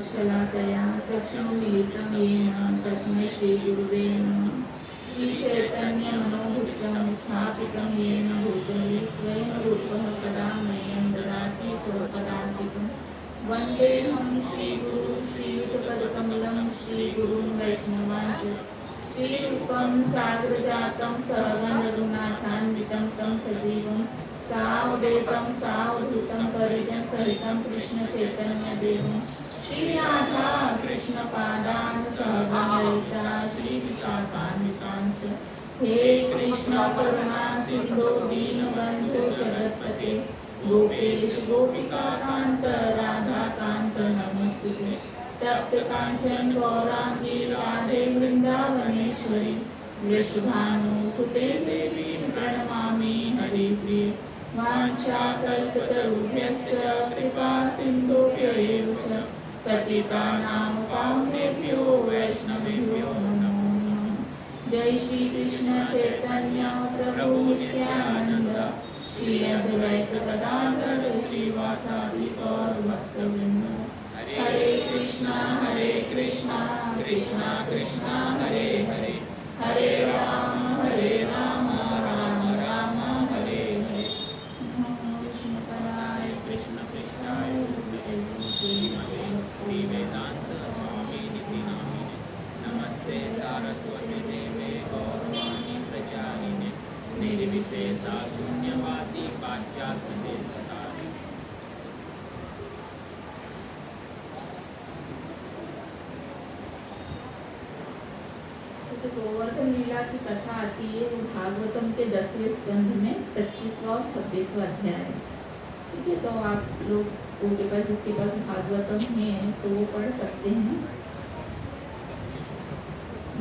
शलाकया चक्षुरुन्मीलितं येन तस्मै श्रीगुरुवे नमः। श्रीचैतन्यमनोभीष्टं स्थापितं येन भूतले स्वयं रूपः कदा मह्यं ददाति स्वपदान्तिकं। वन्देऽहं श्रीगुरुं श्रीयुतपदकमलं श्रीगुरुं वैष्णवांश्च श्रीरूपं साग्रजातं सहगणरघुनाथान्वितं तं सजीवं सावधूतं सावधूतं परिजनसहितं कृष्णचैतन्यदेवं श्रीराधा कृष्णपादान् सहगणललिता श्रीविशाखान्वितांश्च। हे कृष्ण करुणा सिन्धो दीनबन्धो जगत्पते गोपेश गोपिकान्त राधाकान्त नमोस्तुते। तप्त कांचन गौरांगी राधे वृंदावनेश्वरी वृषभानुसुते देवी प्रणमामि हरिप्रिये। वाञ्छाकल्पतरुभ्यश्च कृपा सिन्धुभ्यैव च पतितानां पावनेभ्यो वैष्णवेभ्यो नमो नमः। जय श्री कृष्ण चैतन्य प्रभु नित्यानंद श्री अद्वैत गदाधर श्रीवासादि गौर भक्तवृंद। हरे कृष्णा कृष्णा कृष्णा हरे हरे हरे राम राम राम हरे हरे। नमो विष्णुपदाय कृष्ण पृष्ठाय श्री वेदांत स्वामी निधि नामिने नमस्ते सारस्वती देवे गौरवाणी प्रचारिणे निर्विशेषा शून्यवादी पाश्चात्य देशकारिणे। जो गोवर्धन लीला की कथा आती है वो भागवतम के 10वें स्कंध में 25वां और 26वां अध्याय है। ठीक है, तो आप लोग के पास जिसके पास भागवतम है तो वो पढ़ सकते हैं।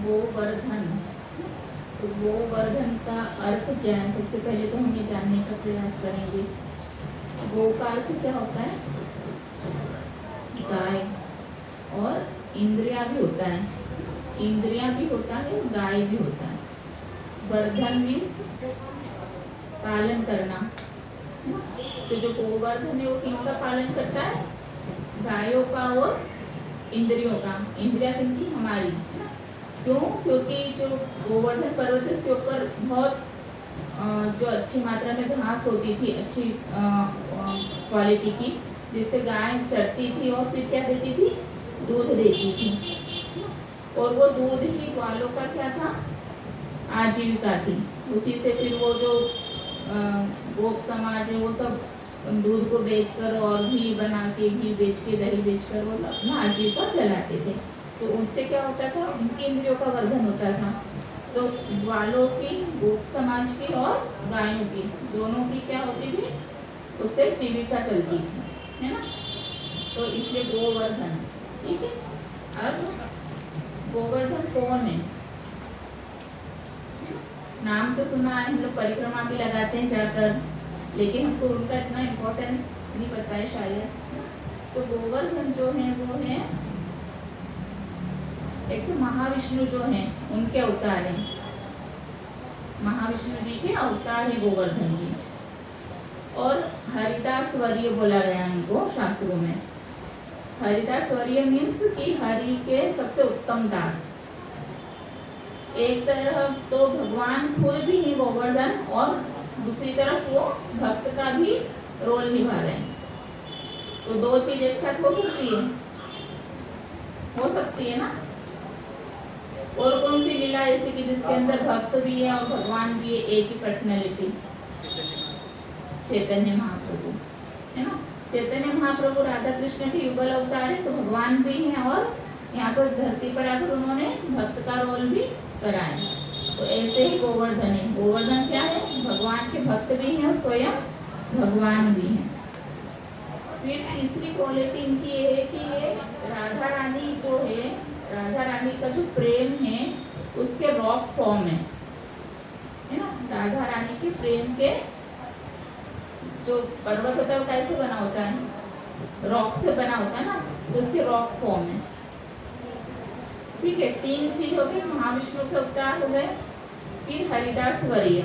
गोवर्धन, तो गोवर्धन का अर्थ क्या है? सबसे पहले तो हम ये जानने का प्रयास करेंगे। गो का अर्थ क्या होता है? गाय, और इंद्रिया भी होता है, इंद्रिया भी होता है, गाय भी होता है। वर्धन मीन्स पालन करना। तो जो गोवर्धन है वो किसका पालन करता है? गायों का और इंद्रियों का। इंद्रिया किनकी? हमारी। क्यों? क्योंकि जो गोवर्धन पर्वत है उसके ऊपर बहुत जो अच्छी मात्रा में घास होती थी, अच्छी क्वालिटी की, जिससे गाय चरती थी और फिर क्या देती थी? दूध देती थी। और वो दूध ही ग्वालों का क्या था? आजीविका थी। उसी से फिर वो जो गोप समाज है वो सब दूध को बेचकर और घी बना के, घी बेच के, दही बेचकर वो अपना आजीविका चलाते थे। तो उससे क्या होता था? उनकी इंद्रियों का वर्धन होता था। तो ग्वालों की, गोप समाज की और गायों की, दोनों की क्या होती थी? उससे जीविका चलती थी, है ना? तो इसलिए गोवर्धन। ठीक है, अब गोवर्धन कौन है? नाम तो सुना है, हम लोग परिक्रमा भी लगाते हैं जाकर, लेकिन हमको उनका इतना इम्पोर्टेंस नहीं पता है शायद। तो गोवर्धन जो है वो है एक तो महाविष्णु जो हैं उनके अवतार हैं। महाविष्णु जी के अवतार है गोवर्धन जी। और हरिदास वर्य बोला गया उनको शास्त्रों में। हरिदास वर्य मीन्स कि हरि के सबसे उत्तम दास। एक तरफ तो भगवान खुद भी है गोवर्धन, और दूसरी तरफ वो भक्त का भी रोल निभा रहे हैं। तो दो चीज एक साथ हो सकती है? हो सकती है ना? और कौन सी लीला ऐसी कि जिसके अंदर भक्त भी है और भगवान भी है, एक ही पर्सनैलिटी? चैतन्य महाप्रभु, है ना? चैतन्य महाप्रभु राधा कृष्ण के युगल अवतार है, तो भगवान भी हैं और यहाँ पर धरती पर आकर उन्होंने भक्त का रोल भी करा है। तो ऐसे ही गोवर्धन है। गोवर्धन क्या है? भगवान के भक्त भी हैं और स्वयं भगवान भी हैं। फिर तीसरी क्वालिटी इनकी ये है कि ये राधा रानी जो है, राधा रानी का जो प्रेम है उसके रॉक फॉर्म है ना? राधा रानी के प्रेम के जो पर्वत होता है वो कैसे बना होता है? रॉक से बना होता है ना, तो उसके रॉक फॉर्म है। ठीक है, तीन चीज हो गई। महाविष्णु के अवतार हो गए, फिर हरिदास वर्य,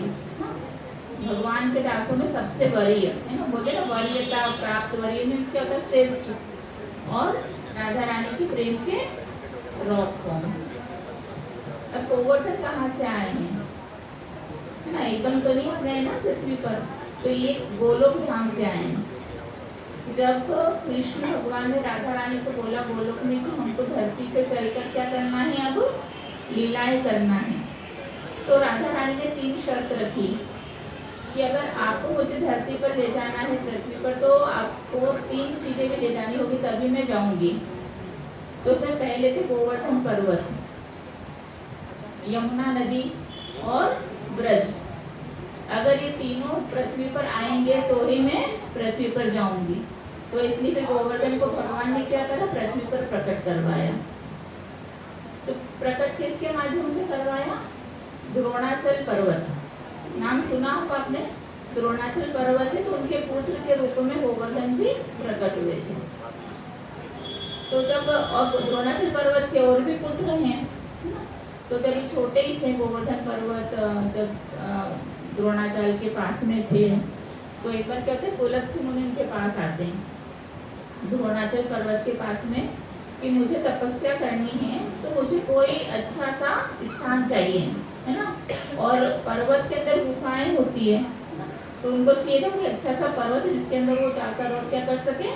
भगवान के दासों में सबसे वरीय है ना, बोले ना वरीयता प्राप्त, वरीय मीन्स क्या होता है? श्रेष्ठ। और राधा रानी प्रेम के रॉक फॉर्म। अब गोवर्धन कहाँ से आए हैं, है ना, एकदम तो नहीं आ गए ना पृथ्वी पर, तो ये गोलोक धाम से आए हैं। जब कृष्ण भगवान ने राधा रानी को बोला गोलोक में कि हमको धरती पे चलकर क्या करना है, अब लीलाएं करना है, तो राधा रानी ने 3 शर्त रखी कि अगर आपको मुझे धरती पर ले जाना है पृथ्वी पर, तो आपको 3 चीजें भी ले जानी होगी तभी मैं जाऊंगी। तो उसमें पहले थे गोवर्धन पर्वत, यमुना नदी और ब्रज। अगर ये तीनों पृथ्वी पर आएंगे तो ही मैं पृथ्वी पर जाऊंगी। तो इसलिए फिर गोवर्धन को भगवान ने क्या करा, पृथ्वी पर प्रकट करवाया। तो प्रकट किसके माध्यम से करवाया, द्रोणाचल पर्वत, नाम सुना होगा आपने, द्रोणाचल पर्वत है, तो उनके पुत्र के रूप में गोवर्धन जी प्रकट हुए थे। तो जब अब द्रोणाचल पर्वत के और भी पुत्र हैं, तो जब ये छोटे ही थे गोवर्धन पर्वत, जब द्रोणाचार्य के पास में थे, तो एक बार क्या होता है, पुलस्त्य मुनि उनके पास आते हैं द्रोणाचल पर्वत के पास में कि मुझे तपस्या करनी है, तो मुझे कोई अच्छा सा स्थान चाहिए, है ना, और पर्वत के अंदर गुफाएं होती है, तो उनको चाहिए था कोई अच्छा सा पर्वत जिसके अंदर वो जाकर और क्या कर सके,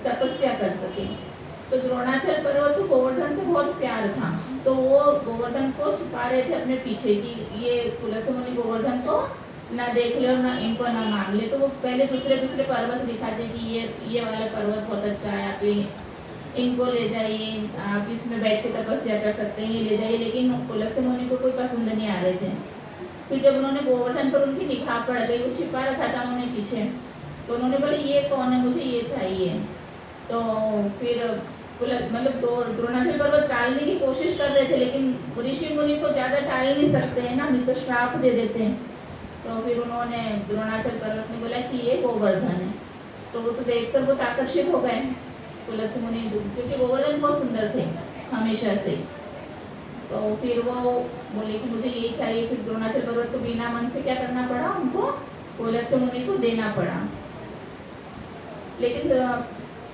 तपस्या कर सके। तो द्रोणाचल पर्वत को गोवर्धन से बहुत प्यार था, तो वो गोवर्धन को छुपा रहे थे अपने पीछे कि ये पुलस्त्य मुनि गोवर्धन को ना देख ले और ना इनको ना मांग ले। तो वो पहले दूसरे पर्वत दिखाते कि ये वाला पर्वत बहुत अच्छा है, आप इनको ले जाइए, आप इसमें बैठ के तपस्या कर सकते हैं, ये ले जाइए। लेकिन पुलस्त्य मुनि को कोई पसंद नहीं आ रहे थे। फिर जब उन्होंने गोवर्धन पर उनकी निगाह पड़ गई, वो छिपा रखा था उन्होंने पीछे, तो उन्होंने बोले ये कौन है, मुझे ये चाहिए। तो फिर मतलब द्रोणाचल पर्वत टालने की कोशिश कर रहे थे, लेकिन ऋषि मुनि को ज्यादा टाल नहीं सकते हैं ना, नहीं तो श्राप दे देते हैं। तो फिर उन्होंने द्रोणाचल पर्वत ने बोला कि ये गोवर्धन है। तो वो तो देखकर बहुत आकर्षित हो गए पुलस्त्य मुनि, क्योंकि गोवर्धन बहुत सुंदर थे हमेशा से। तो फिर वो बोले कि मुझे यही चाहिए। फिर द्रोणाचल पर्वत को बिना मन से क्या करना पड़ा, उनको पुलस्त्य मुनि को देना पड़ा। लेकिन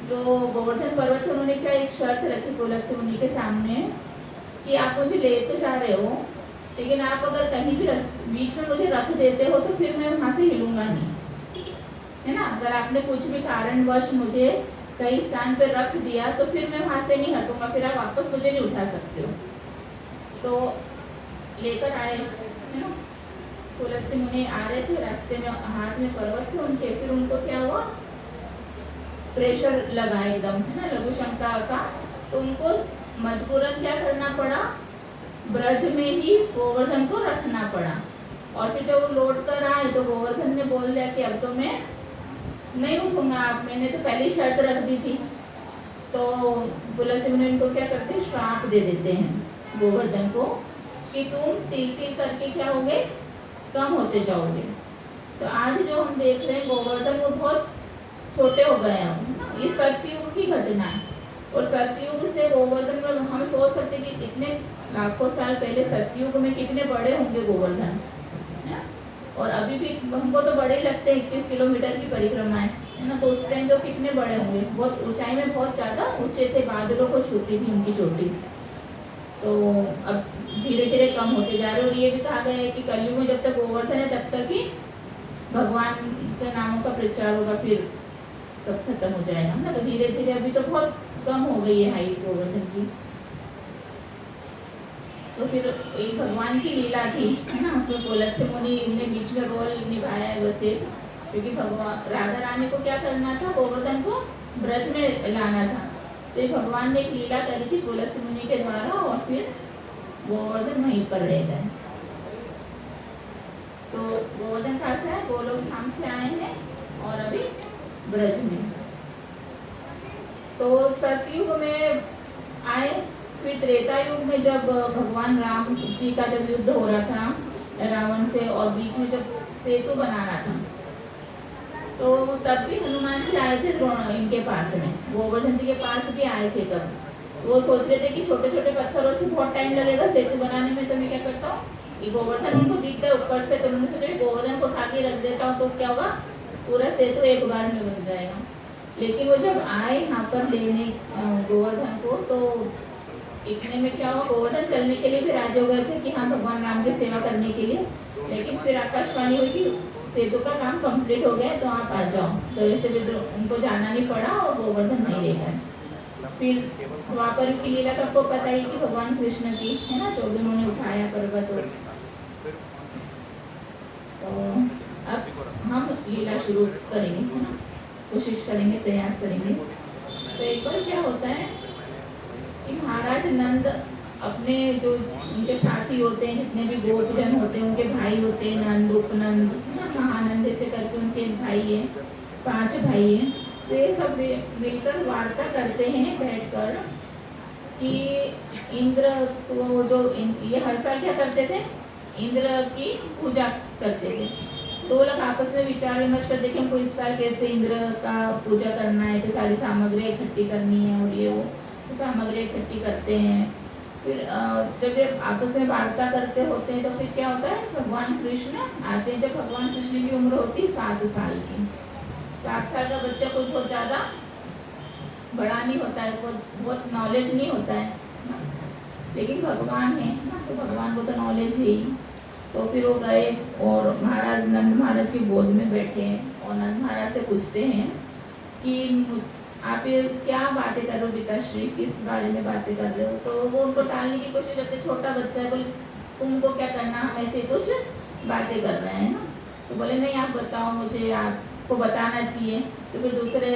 जो गोवर्धन पर्वत है, उन्होंने क्या एक शर्त रखी पुलस्त्य मुनि के सामने कि आप मुझे ले तो जा रहे हो, लेकिन आप अगर कहीं भी बीच में मुझे रख देते हो तो फिर मैं वहां से हिलूंगा नहीं, है ना। अगर आपने कुछ भी कारणवश मुझे कई स्थान पर रख दिया तो फिर मैं वहां से नहीं हटूंगा, फिर आप वापस मुझे नहीं उठा सकते हो। तो लेकर आए, है ना, पुलस्त्य मुनि आ रहे थे, रास्ते में हाथ में पर्वत थे उनके। फिर उनको क्या हुआ, प्रेशर लगा एकदम, है ना, लघु शंका का। तो उनको मजबूरन क्या करना पड़ा, ब्रज में ही गोवर्धन को रखना पड़ा। और फिर जब वो लौट कर आए तो गोवर्धन ने बोल दिया कि अब तो मैं नहीं उठूंगा, आप मैंने तो पहली शर्त रख दी थी। तो पुलस्त्य मुनि इनको क्या करते हैं, श्राप दे देते हैं गोवर्धन को कि तुम तिल तिल करके क्या होगे, कम होते जाओगे। तो आज जो हम देख रहे हैं गोवर्धन, वो बहुत छोटे हो गए हैं। ये सतयुग की घटना है, और सतयुग से गोवर्धन में हम सोच सकते कि कितने लाखों साल पहले सतयुग में कितने बड़े होंगे गोवर्धन, है। और अभी भी हमको तो बड़े ही लगते हैं, 21 किलोमीटर की परिक्रमा है ना। तो उस टाइम तो कितने बड़े होंगे, बहुत ऊंचाई में बहुत ज्यादा ऊंचे थे, बादलों को छूती थी उनकी चोटी। तो अब धीरे धीरे कम होते जा रहे। और ये भी कहा गया है कि कलयुग में जब तक गोवर्धन है तब तक ही भगवान के नामों का प्रचार होगा, फिर सब खत्म हो जाएगा ना। तो धीरे धीरे अभी तो बहुत कम हो गई है हाइट गोवर्धन की। तो फिर एक भगवान की लीला थी, है ना, उसमें पुलस्त्य मुनि ने बीच में रोल निभाया है वैसे, क्योंकि भगवान राधा रानी को क्या करना था, गोवर्धन को ब्रज में लाना था। तो भगवान ने एक लीला करी थी पुलस्त्य मुनि के द्वारा, और फिर गोवर्धन वहीं पर रह गए। तो गोवर्धन कहाँ से आए, गोलोक धाम से आए हैं, और अभी ब्रज में। तो सतयुग में आए। फिर त्रेता युग में जब भगवान राम जी का जब युद्ध हो रहा था रावण से, और बीच में जब सेतु बनाना था, तो तब भी हनुमान जी आए थे इनके पास में, गोवर्धन जी के पास भी आए थे। तब वो सोच रहे थे कि छोटे छोटे पत्थरों से बहुत टाइम लगेगा सेतु बनाने में, तो मैं क्या करता हूँ, ये गोवर्धन उनको दिख गए ऊपर से, तो उन्होंने सोचा गोवर्धन को उठा के रख देता हूँ, तो क्या होगा, पूरा सेतु एक बार में बन जाएगा। लेकिन वो जब आए यहाँ पर लेने गोवर्धन को, तो इतने में क्या हुआ, गोवर्धन चलने के लिए फिर राजी हो गए थे कि हाँ भगवान राम की सेवा करने के लिए। लेकिन फिर आकाशवाणी हुई कि सेतु का काम कंप्लीट हो गया तो आप आ जाओ, तो ऐसे भी उनको जाना नहीं पड़ा और गोवर्धन नहीं ले गए। फिर द्वापर की लीला तो आपको पता ही कि भगवान कृष्ण की है ना, जो भी उन्होंने उठाया पर्वत। तो अब हम लीला शुरू करेंगे, है ना, कोशिश करेंगे, प्रयास करेंगे। तो एक बार क्या होता है कि महाराज नंद अपने जो उनके साथी होते हैं, जितने भी गोपजन होते हैं, उनके भाई होते हैं, नंद, उपनंद, महानंद ऐसे करके उनके भाई हैं, 5 भाई हैं। तो ये सब मिलकर वार्ता करते हैं बैठकर कि इंद्र को जो ये हर साल क्या करते थे, इंद्र की पूजा करते थे। तो लोग आपस में विचार विमर्श करते कि हमको इस साल कैसे इंद्र का पूजा करना है, तो सारी सामग्री इकट्ठी करनी है और ये वो तो सामग्री इकट्ठी करते हैं। फिर जब ये आपस में वार्ता करते होते हैं तो फिर क्या होता है, भगवान कृष्ण आते हैं। जब भगवान कृष्ण की उम्र होती है 7 साल की, 7 साल का बच्चा कोई बहुत ज़्यादा बड़ा नहीं होता है, बहुत नॉलेज नहीं होता है, लेकिन भगवान है ना, तो भगवान को तो नॉलेज है ही। तो फिर वो गए और महाराज नंद महाराज की गोद में बैठे और नंद महाराज से पूछते हैं कि आप ये क्या बातें कर रहे हो पिताश्री, किस बारे में बातें कर रहे हो। तो वो उनको टालने की कोशिश करते, छोटा बच्चा है, बोले तुमको क्या करना, हम ऐसे कुछ बातें कर रहे हैं ना। तो बोले नहीं आप बताओ मुझे, आपको बताना चाहिए। तो फिर दूसरे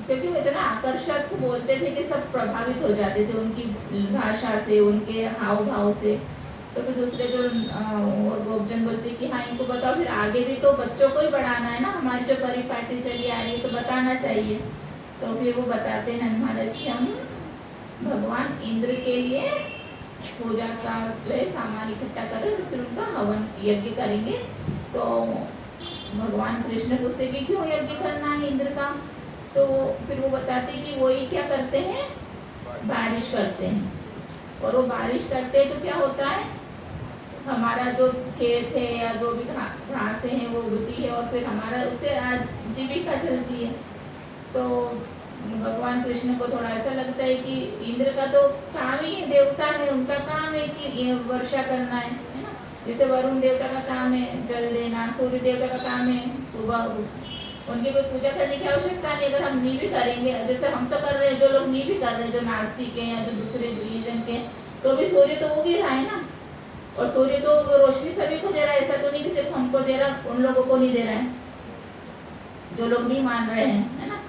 क्योंकि वो इतना आकर्षक बोलते थे कि सब प्रभावित हो जाते थे उनकी भाषा से, उनके हाव भाव से। तो फिर दूसरे जो और गोपजन बोलते कि हाँ इनको बताओ, फिर आगे भी तो बच्चों को ही बढ़ाना है ना, हमारी जो परिपाटी चली आ रही है तो बताना चाहिए। तो फिर वो बताते हैं नंद महाराज कि हम भगवान इंद्र के लिए पूजा का सामान इकट्ठा कर फिर उनका हवन यज्ञ करेंगे। तो भगवान कृष्ण पूछते कि क्यों यज्ञ करना है इंद्र का। तो फिर वो बताते कि वही क्या करते हैं, बारिश करते हैं। और वो बारिश करते हैं तो क्या होता है, हमारा जो खेत है या जो भी घासें हैं वो उगती है और फिर हमारा उससे आजीविका चलती है। तो भगवान कृष्ण को थोड़ा ऐसा लगता है कि इंद्र का तो काम ही देवता है, उनका काम है कि वर्षा करना है ना। जैसे वरुण देवता का काम है जल देना, सूर्य देवता का काम है सुबह, उनकी कोई पूजा करने की आवश्यकता नहीं। अगर हम नहीं भी करेंगे, जैसे हम तो कर रहे हैं, जो लोग नहीं भी कर रहे हैं, जो नास्तिक हैं या जो दूसरे रिलीजन के, तो भी सूर्य तो उग ही रहा है ना, और सूर्य तो रोशनी सभी को दे रहा है। ऐसा तो नहीं कि सिर्फ हमको दे रहा, उन लोगों को नहीं दे रहा है जो लोग नहीं मान रहे हैं, है ना।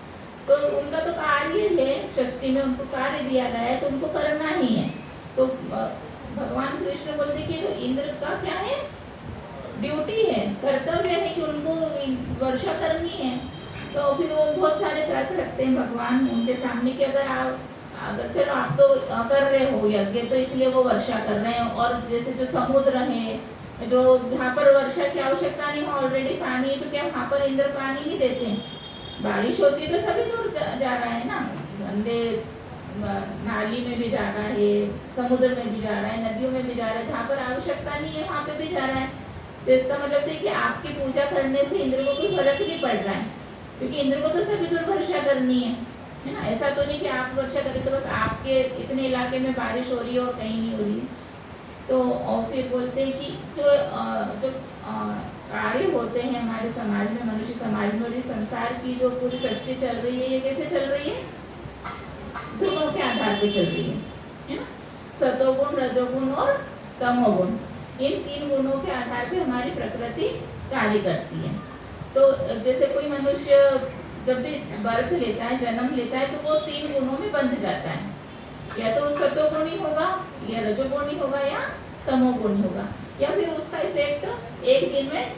तो उनका तो कार्य है, सृष्टि में उनको कार्य दिया गया है तो उनको करना ही है। तो भगवान कृष्ण बोलते कि इंद्र का क्या है, ड्यूटी है, कर्तव्य है कि उनको वर्षा करनी है। तो फिर वो बहुत सारे तर्क रखते हैं भगवान उनके सामने कि अगर चलो आप तो कर रहे हो यज्ञ तो इसलिए वो वर्षा कर रहे हैं, और जैसे जो समुद्र है जो जहाँ पर वर्षा की आवश्यकता नहीं हो, ऑलरेडी पानी है, तो क्या वहाँ पर इंद्र पानी नहीं देते हैं। बारिश होती है तो सभी दूर जा रहा है ना, गंदे नाली में भी जा रहा है, समुद्र में भी जा रहा है, नदियों में भी जा रहा है, जहाँ पर आवश्यकता नहीं है वहाँ पे भी जा रहा है। तो इसका मतलब है कि आपकी पूजा करने से इंद्र को कोई फर्क नहीं पड़ रहा है, क्योंकि इंद्र को तो सभी दूर वर्षा करनी है ना। ऐसा तो नहीं कि आप वर्षा करें तो बस आपके इतने इलाके में बारिश हो रही है और कहीं नहीं हो रही है। तो और फिर बोलते हैं कि जो कार्य होते हैं हमारे समाज में, मनुष्य समाज में, और इस संसार की जो पूरी सृष्टि चल रही है, ये कैसे चल रही है, गुणों के आधार पे चल रही है ना। सतोगुण, रजोगुण और तमोगुण, इन 3 गुणों के आधार पे हमारी प्रकृति कार्य करती है। तो जैसे कोई मनुष्य जब भी बर्थ लेता है, जन्म लेता है, तो वो 3 गुणों में बंध जाता है, या तो सतोगुणी होगा, या रजोगुणी होगा, या तमोगुणी होगा, या फिर उसका इफेक्ट एक दिन में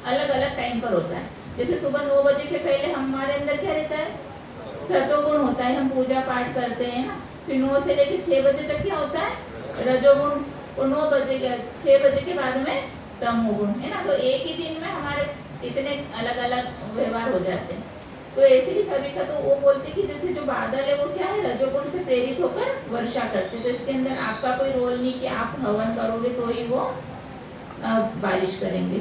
अलग अलग टाइम पर होता है। जैसे सुबह 9 बजे के पहले हमारे अंदर क्या रहता है, सतोगुण होता है, हम पूजा पाठ करते हैं ना। फिर 9 से लेकर 6 बजे तक क्या होता है, रजोगुण, और 9 बजे के 6 बजे के बाद में तमोगुण, है ना। तो एक ही दिन में हमारे इतने अलग अलग व्यवहार हो जाते हैं। तो ऐसे ही सभी का, तो वो बोलते कि जैसे जो बादल है वो क्या है, रजोगुण से प्रेरित होकर वर्षा करते, तो इसके अंदर आपका कोई रोल नहीं कि आप हवन करोगे तो ही वो बारिश करेंगे।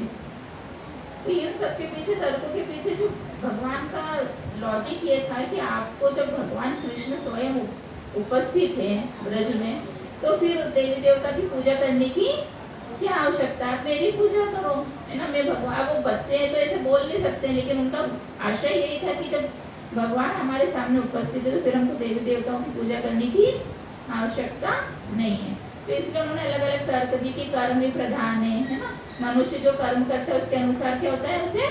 तो इन सबके पीछे, तर्कों के पीछे जो भगवान का लॉजिक ये था कि आपको जब भगवान कृष्ण स्वयं उपस्थित है ब्रज में, तो फिर देवी देवता की पूजा करने की क्या आवश्यकता है? आप मेरी पूजा करो, है ना। मैं भगवान, वो बच्चे हैं तो ऐसे बोल नहीं सकते, लेकिन उनका आशय यही था कि जब भगवान हमारे सामने उपस्थित है तो फिर हमको देवी देवताओं की पूजा करने की आवश्यकता नहीं है। तो इसलिए उन्होंने अलग अलग तर्क दी कि कर्म ही प्रधान है ना। मनुष्य जो कर्म करता है उसके अनुसार क्या होता है, उसे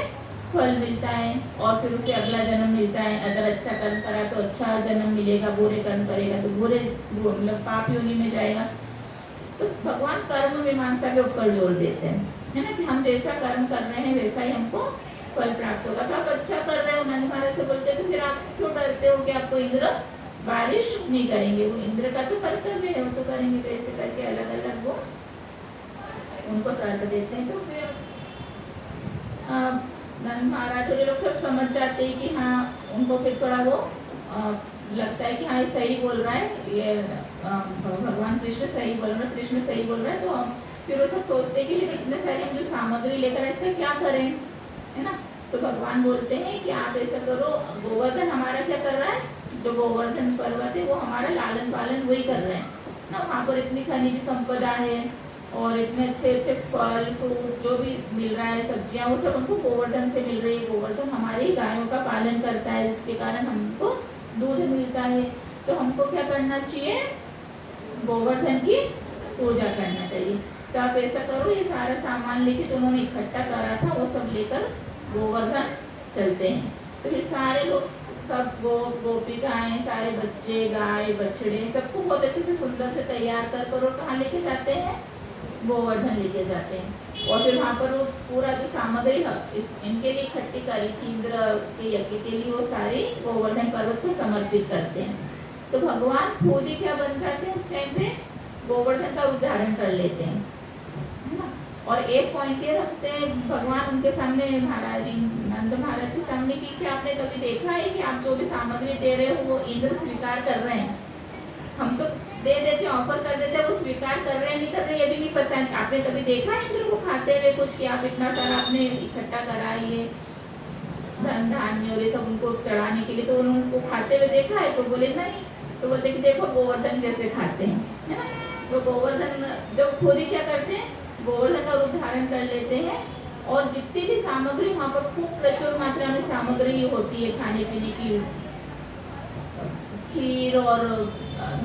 फल मिलता है, और फिर उसे अगला जन्म मिलता है। अगर अच्छा कर्म करा तो अच्छा जन्म मिलेगा, बुरे कर्म करेगा तो बुरे मतलब पाप योनि में जाएगा। तो भगवान कर्म मीमांसा के ऊपर जोर देते हैं, है ना, कि हम जैसा कर्म कर रहे हैं वैसा ही हमको फल प्राप्त होगा। तो आप अच्छा कर रहे हो, नंद महाराज से बोलते हैं, तो फिर आप क्यों डरते हो कि आपको इंद्र बारिश नहीं करेंगे? वो इंद्र का तो कर्तव्य है, वो तो करेंगे। तो ऐसे करके अलग अलग वो उनको तर्क देते हैं। तो फिर नंद महाराज और ये लोग सब समझ जाते हैं कि हाँ, उनको फिर थोड़ा वो लगता है कि हाँ ये सही बोल रहा है, ये भगवान कृष्ण सही बोल रहा है, कृष्ण सही बोल रहा है। तो फिर वो सब सोचते हैं कि फिर इतने सारे हम जो सामग्री लेकर इसका क्या करें, है ना। तो भगवान बोलते हैं कि आप ऐसा करो, गोवर्धन हमारा क्या कर रहा है, जो गोवर्धन पर्वत है वो हमारा लालन पालन वही कर रहे हैं ना। वहाँ पर इतनी खनिज संपदा है और इतने अच्छे अच्छे फल फ्रूट जो भी मिल रहा है, सब्जियाँ, वो सब हमको गोवर्धन से मिल रही है। गोवर्धन हमारी गायों का पालन करता है, जिसके कारण हमको दूध मिलता है। तो हमको क्या करना चाहिए, गोवर्धन की पूजा करना चाहिए। तो आप ऐसा करो, ये सारा सामान लेके जो उन्होंने इकट्ठा करा था वो सब लेकर गोवर्धन चलते हैं। तो फिर सारे लोग, सब गोपिकाएं, सारे बच्चे, गाय बछड़े, सबको बहुत अच्छे से सुंदर से तैयार कर और कहाँ लेके जाते हैं, गोवर्धन लेके जाते हैं। और फिर वहाँ पर वो पूरा जो सामग्री इनके लिए इकट्ठी करी थी इंद्र के यज्ञ के लिए, वो सारे गोवर्धन पर्वत को समर्पित करते हैं। तो भगवान खुद ही क्या बन जाते हैं उस टाइम पे, गोवर्धन का उदाहरण कर लेते हैं, है ना। और एक पॉइंट ये रखते हैं भगवान उनके सामने, महाराज नंद महाराज के सामने, कि क्या आपने कभी देखा है कि आप जो भी सामग्री दे रहे हो वो इंद्र स्वीकार कर रहे हैं? हम तो दे देते, ऑफर कर देते, वो स्वीकार कर रहे हैं नहीं कर रहे ये भी नहीं पता है। आपने कभी देखा है इंद्र को खाते हुए कुछ, कि आप इतना सारा आपने इकट्ठा करा ये धन धान्य और ये सब उनको चढ़ाने के लिए, तो उनको खाते हुए देखा है? तो बोले नहीं। तो बोलते कि देखो गोवर्धन कैसे खाते हैं, है ना। तो गोवर्धन जो खुद ही क्या करते हैं, गोवर्धन का रूप धारण कर लेते हैं। और जितनी भी सामग्री वहाँ पर खूब प्रचुर मात्रा में सामग्री होती है खाने पीने की, खीर और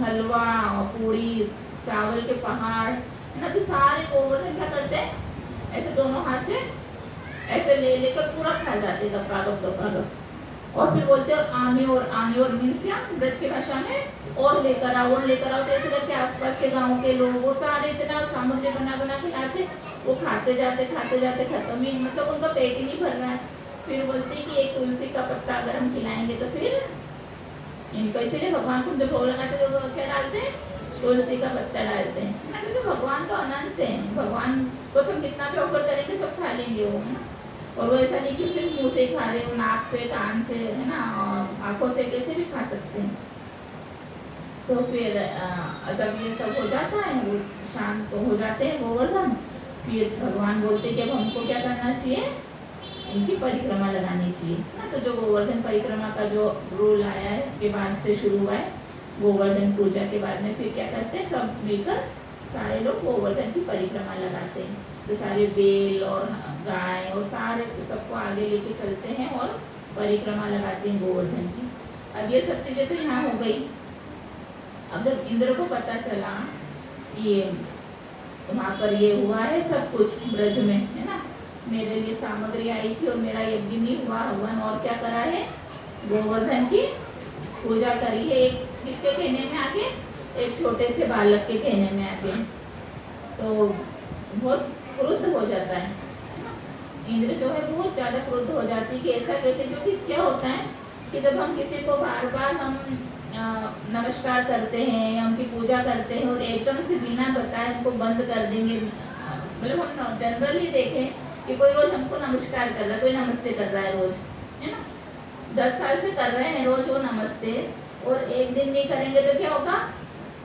हलवा और पूड़ी, चावल के पहाड़, है ना। तो सारे गोवर्धन क्या करते हैं, ऐसे दोनों हाथ से ऐसे ले लेकर पूरा खा जाते हैं, गप। और फिर बोलते हैं आमी और मीन्स क्या, ब्रज की भाषा में और लेकर आओ। तो ऐसे करके आसपास के गाँव के लोग वो सारे इतना सामग्री बना के लाते, वो खाते जाते खत्म ही, मतलब उनका पेट ही नहीं भर रहा है। फिर बोलते हैं कि एक तुलसी का पत्ता अगर हम खिलाएंगे तो फिर इनको, इसीलिए भगवान को जब भोग लगाते हैं तो क्या डालते हैं, तुलसी का पत्ता डालते हैं, है ना। क्योंकि भगवान तो अनंत है, भगवान को तो हम कितना भी ऑफर करेंगे सब खा लेंगे वो, है ना। और वो ऐसा नहीं कि सिर्फ मुंह से खा रहे हो, नाक से, कान से, है ना, आंखों से, कैसे भी खा सकते हैं। तो फिर जब ये सब हो जाता है, वो शांत हो जाते हैं गोवर्धन, फिर भगवान बोलते कि अब हमको क्या करना चाहिए, इनकी परिक्रमा लगानी चाहिए ना। तो जो गोवर्धन परिक्रमा का जो रूल आया है उसके बाद से शुरू हुआ है गोवर्धन पूजा के बाद में। फिर क्या करते हैं, सब मिलकर सारे लोग गोवर्धन की परिक्रमा लगाते हैं। तो सारे बेल और गाय और सारे सबको आगे लेके चलते हैं और परिक्रमा लगाते हैं गोवर्धन की। अब ये सब चीज़ें तो यहाँ हो गई। अब जब इंद्र को पता चला कि वहाँ पर ये हुआ है सब कुछ ब्रज में, है ना, मेरे लिए सामग्री आई थी और मेरा यज्ञ नहीं हुआ, हवन और क्या करा है, गोवर्धन की पूजा करी है। एक किसके कहने में आके, एक छोटे से बालक के कहने में आके, तो बहुत क्रुद्ध हो जाता है। इंद्र जो है बहुत ज़्यादा क्रुद्ध हो जाती है कि ऐसा कैसे, क्योंकि क्या होता है कि जब हम किसी को बार बार हम नमस्कार करते हैं या उनकी पूजा करते हैं और एकदम से बिना बताए उनको बंद कर देंगे, मतलब हम जनरली देखें कि कोई रोज हमको नमस्कार कर रहा है, कोई नमस्ते कर रहा है रोज, है ना, 10 साल से कर रहे हैं रोज वो नमस्ते, और एक दिन नहीं करेंगे तो क्या होगा,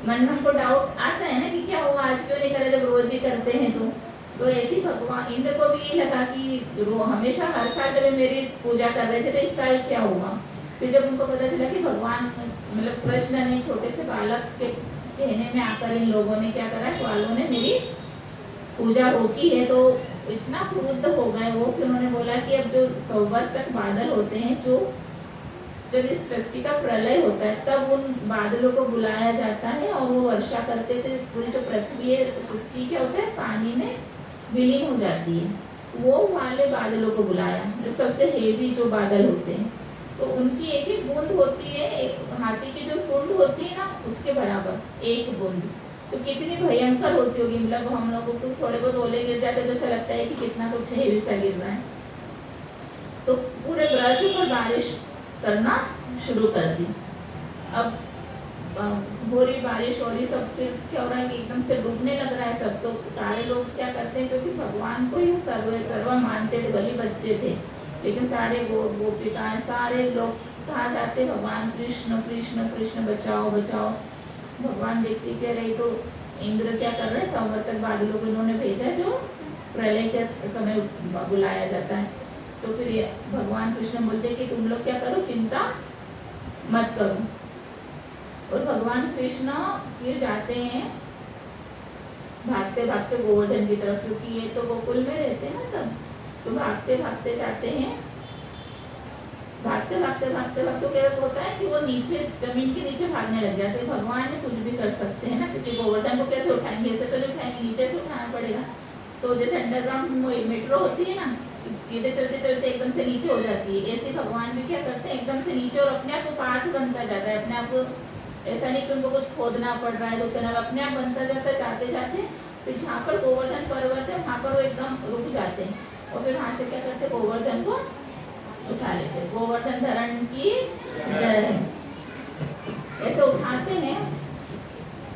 मन में हमको डाउट आता है ना कि क्या हुआ, आज क्यों नहीं करे जब रोज ही करते हैं तो, तो ऐसे भगवान इंद्र को भी ये लगा कि वो हमेशा हर साल जब मेरी पूजा कर रहे थे तो इस साल क्या हुआ। फिर जब उनको पता चला कि भगवान मतलब कृष्ण ने छोटे से बालक के कहने में आकर इन लोगों ने क्या करा, ग्वालों ने मेरी पूजा रोकी है, तो इतना क्रुद्ध हो गए वो कि उन्होंने बोला कि अब जो 100 वर्ष तक बादल होते हैं, जो जब इस सृष्टि का प्रलय होता है तब उन बादलों को बुलाया जाता है और वो वर्षा करते थे, पूरी जो पृथ्वी है सृष्टि क्या होता है पानी में विलीन हो जाती है, वो वाले बादलों को बुलाया जो सबसे हेवी जो बादल होते हैं। तो उनकी एक एक बूंद होती है, एक हाथी की जो सूंड होती है ना उसके बराबर एक बूंद, तो कितनी भयंकर होती होगी। मतलब हम लोगों को थोड़े बहुत ओले गिर जाते तो ऐसा लगता है कि कितना कुछ हेवी सा गिर रहा है। तो पूरे ब्रज पर बारिश करना शुरू कर दी। अब हो रही बारिश हो रही, सब क्या हो रहा है कि एकदम से डूबने लग रहा है सब। तो सारे लोग क्या करते हैं, क्योंकि भगवान को ही सर्व मानते थे, भले बच्चे थे, लेकिन सारे गोपिकाएं सारे लोग कहाँ जाते, भगवान कृष्ण कृष्ण कृष्ण बचाओ बचाओ। भगवान देखते कह रहे, तो इंद्र क्या कर रहे हैं, संवर्तक बादलों को इन्होंने भेजा जो प्रलय के समय बुलाया जाता है। तो फिर भगवान कृष्ण बोलते कि तुम लोग क्या करो, चिंता मत करो। और भगवान कृष्ण फिर जाते हैं भागते भागते गोवर्धन की तरफ, क्योंकि ये तो गोकुल में रहते हैं ना तब, तो भागते भागते जाते हैं। भागते भागते भागते भागते क्या होता है कि वो नीचे जमीन के नीचे भागने लग जाते हैं। भगवान ने कुछ भी कर सकते हैं ना, क्योंकि गोवर्धन को कैसे उठाएंगे, ऐसे तो नहीं उठाएंगे, नीचे से उठाना पड़ेगा। तो जैसे अंडरग्राउंड मेट्रो होती है ना, सीधे चलते चलते एकदम से नीचे हो जाती है, ऐसे भगवान भी क्या करते हैं एकदम से नीचे, और अपने आप को पाठ बनता जाता है अपने आप को। ऐसा नहीं कि उनको कुछ खोदना पड़ रहा है, तो अपने आप बनता जाता है जाते जाते। फिर जहाँ पर गोवर्धन पर्वत है वहाँ पर वो एकदम रुक जाते हैं, और फिर वहाँ से क्या करते हैं, गोवर्धन को उठा लेते हैं। गोवर्धन धरण की जय। ऐसे उठाते हैं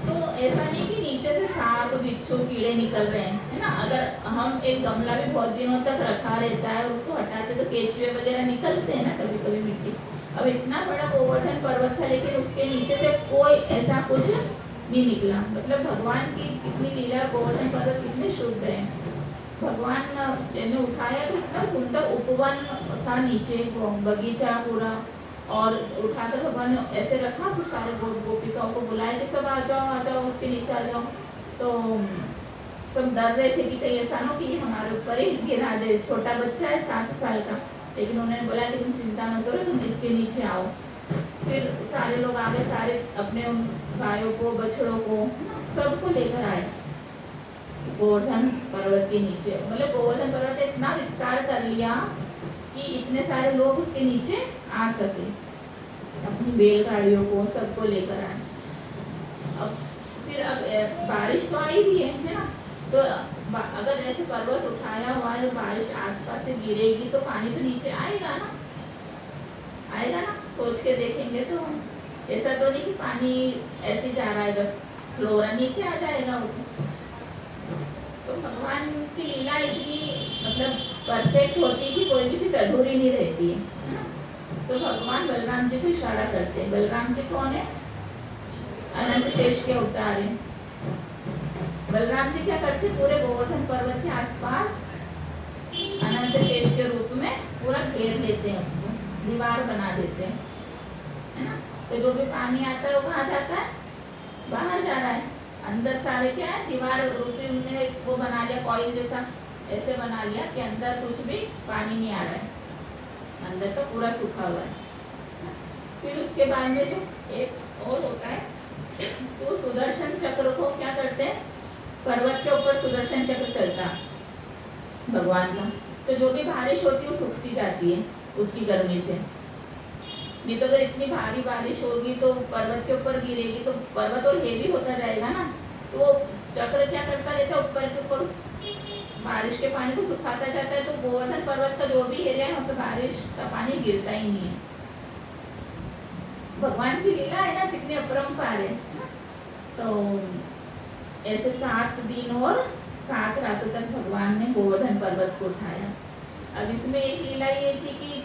तो ऐसा नहीं कि नीचे से सांप बिच्छू कीड़े निकल रहे हैं, है ना। अगर हम एक गमला भी बहुत दिनों तक रखा रहता है और उसको हटाते तो केचुए वगैरह निकलते हैं ना कभी कभी मिट्टी। अब इतना बड़ा गोवर्धन पर्वत था, लेकिन उसके नीचे से कोई ऐसा कुछ नहीं निकला। मतलब भगवान की कितनी लीला, गोवर्धन पर्वत कितने शुद्ध है। भगवान ने उठाया तो इतना सुंदर उपवन था नीचे, बगीचा पूरा, और उठाकर भगवान ने ऐसे रखा, फिर सारे गोपिकाओं को बुलाया कि सब आ जाओ उसके नीचे आ जाओ। तो सब डर रहे थे कि कहीं ऐसा ना कि हमारे ऊपर ही गिरा दे, छोटा बच्चा है 7 साल का, लेकिन उन्होंने बोला कि तुम चिंता मत करो, तुम इसके नीचे आओ। फिर सारे लोग आगे, सारे अपने उन गायों को बछड़ों को सबको लेकर आए गोवर्धन पर्वत के नीचे। मतलब गोवर्धन पर्वत ने इतना विस्तार कर लिया कि इतने सारे लोग उसके नीचे आ सके, अपनी बैलगाड़ियों को सबको लेकर आए। अब फिर अब बारिश तो आई रही है ना, तो अगर ऐसे पर्वत उठाया हुआ है, बारिश आसपास से गिरेगी तो पानी तो नीचे आएगा ना, आएगा ना। सोच के देखेंगे तो ऐसा तो नहीं कि पानी ऐसे जा रहा है बस फ्लोरा नीचे आ जाएगा वो। तो भगवान की लीला इतनी मतलब परफेक्ट होती है कि कोई भी चीज अधूरी नहीं रहती है। तो भगवान बलराम जी को इशारा करते हैं। बलराम जी कौन है, अनंत शेष के अवतार हैं। बलराम जी क्या करते, पूरे गोवर्धन पर्वत के आसपास अनंत शेष के रूप में पूरा घेर लेते हैं, उसको दीवार बना देते हैं, है ना। तो जो भी पानी आता है वो कहाँ जाता है, बाहर जा रहा है। अंदर सारे क्या है, दीवार रूपी उन्होंने वो बना लिया, कॉइल जैसा ऐसे बना लिया कि अंदर कुछ भी पानी नहीं आ रहा है, अंदर तो पूरा सूखा हुआ है। फिर उसके बाद में जो एक और होता है, तो सुदर्शन चक्र को क्या करते हैं, पर्वत के ऊपर सुदर्शन चक्र चलता है भगवान का। तो जो भी बारिश होती है वो सूखती जाती है उसकी गर्मी से। नहीं तो अगर इतनी भारी बारिश होगी तो पर्वत के ऊपर गिरेगी तो पर्वत और हेवी होता जाएगा ना। तो वो चक्र क्या करता रहता है, ऊपर के ऊपर बारिश के पानी को सुखाता जाता है। तो गोवर्धन पर्वत का जो भी एरिया है वहाँ पे बारिश का पानी गिरता ही नहीं है। भगवान की लीला है ना, कितनी अपरंपार है। तो ऐसे 7 दिन और 7 रातों तक भगवान ने गोवर्धन पर्वत को उठाया। अब इसमें एक लीला ये थी कि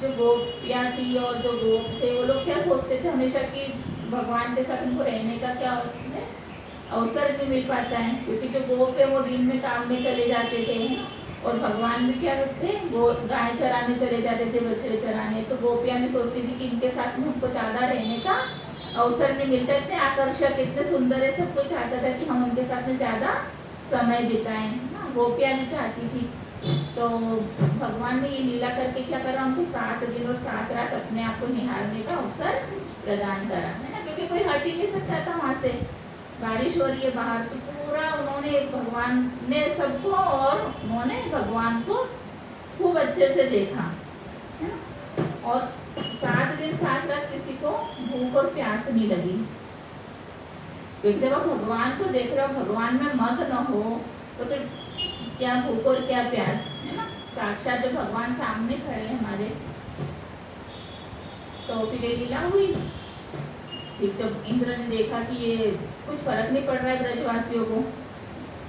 जो गोपियाँ थी और जो गोप थे वो लोग क्या सोचते थे हमेशा कि भगवान के साथ उनको रहने का क्या है, अवसर भी मिल पाता है, क्योंकि जो गोप है वो दिन में काम में चले जाते थे और भगवान भी क्या करते, वो गाय चराने चले जाते थे, बछड़े चराने। तो गोपियां भी सोचती थी कि इनके साथ में हमको ज़्यादा रहने का अवसर नहीं मिलता, इतने आकर्षक, इतने सुंदर है, सब कुछ चाहता था कि हम उनके साथ में ज़्यादा समय बिताएं ना, गोपियां भी चाहती थी। तो भगवान ने ये लीला करके क्या करा, हमको 7 दिन और 7 रात अपने आप को निहारने का अवसर प्रदान करा, है ना, क्योंकि कोई हट ही नहीं सकता था वहाँ से। बारिश हो रही है बाहर, तो पूरा उन्होंने, भगवान ने सबको और उन्होंने भगवान को खूब अच्छे से देखा, है ना। और 7 दिन 7 रात किसी को भूख और प्यास नहीं लगी, क्योंकि जब आप भगवान को देख रहे हो, भगवान में मग्न हो, तो फिर क्या भूख और क्या प्यास, है ना। साक्षात जब भगवान सामने खड़े हमारे, तो फिर ये लीला हुई। फिर जब इंद्र ने देखा कि ये कुछ फर्क नहीं पड़ रहा है ब्रजवासियों को,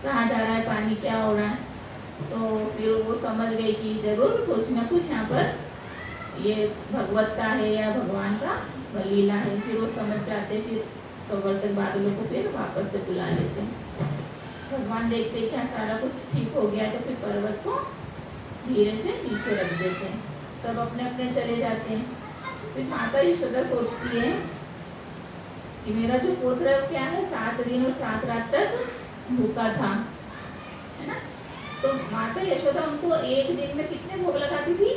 कहाँ जा रहा है पानी, क्या हो रहा है, तो फिर वो समझ गई कि जरूर कुछ ना कुछ यहाँ पर ये भगवत्ता है या भगवान का लीला है। फिर वो समझ जाते, फिर प्रवर्तक बादलों को फिर वापस से बुला लेते हैं। भगवान देखते क्या सारा कुछ ठीक हो गया, तो फिर पर्वत को धीरे से नीचे रख देते हैं, सब अपने अपने चले जाते हैं। फिर माता यशोदा सोचती है कि मेरा जो पुत्र है क्या है, 7 दिन और 7 रात तक भूखा था, है ना। तो माता यशोदा उनको एक दिन में कितने भोग लगाती थी,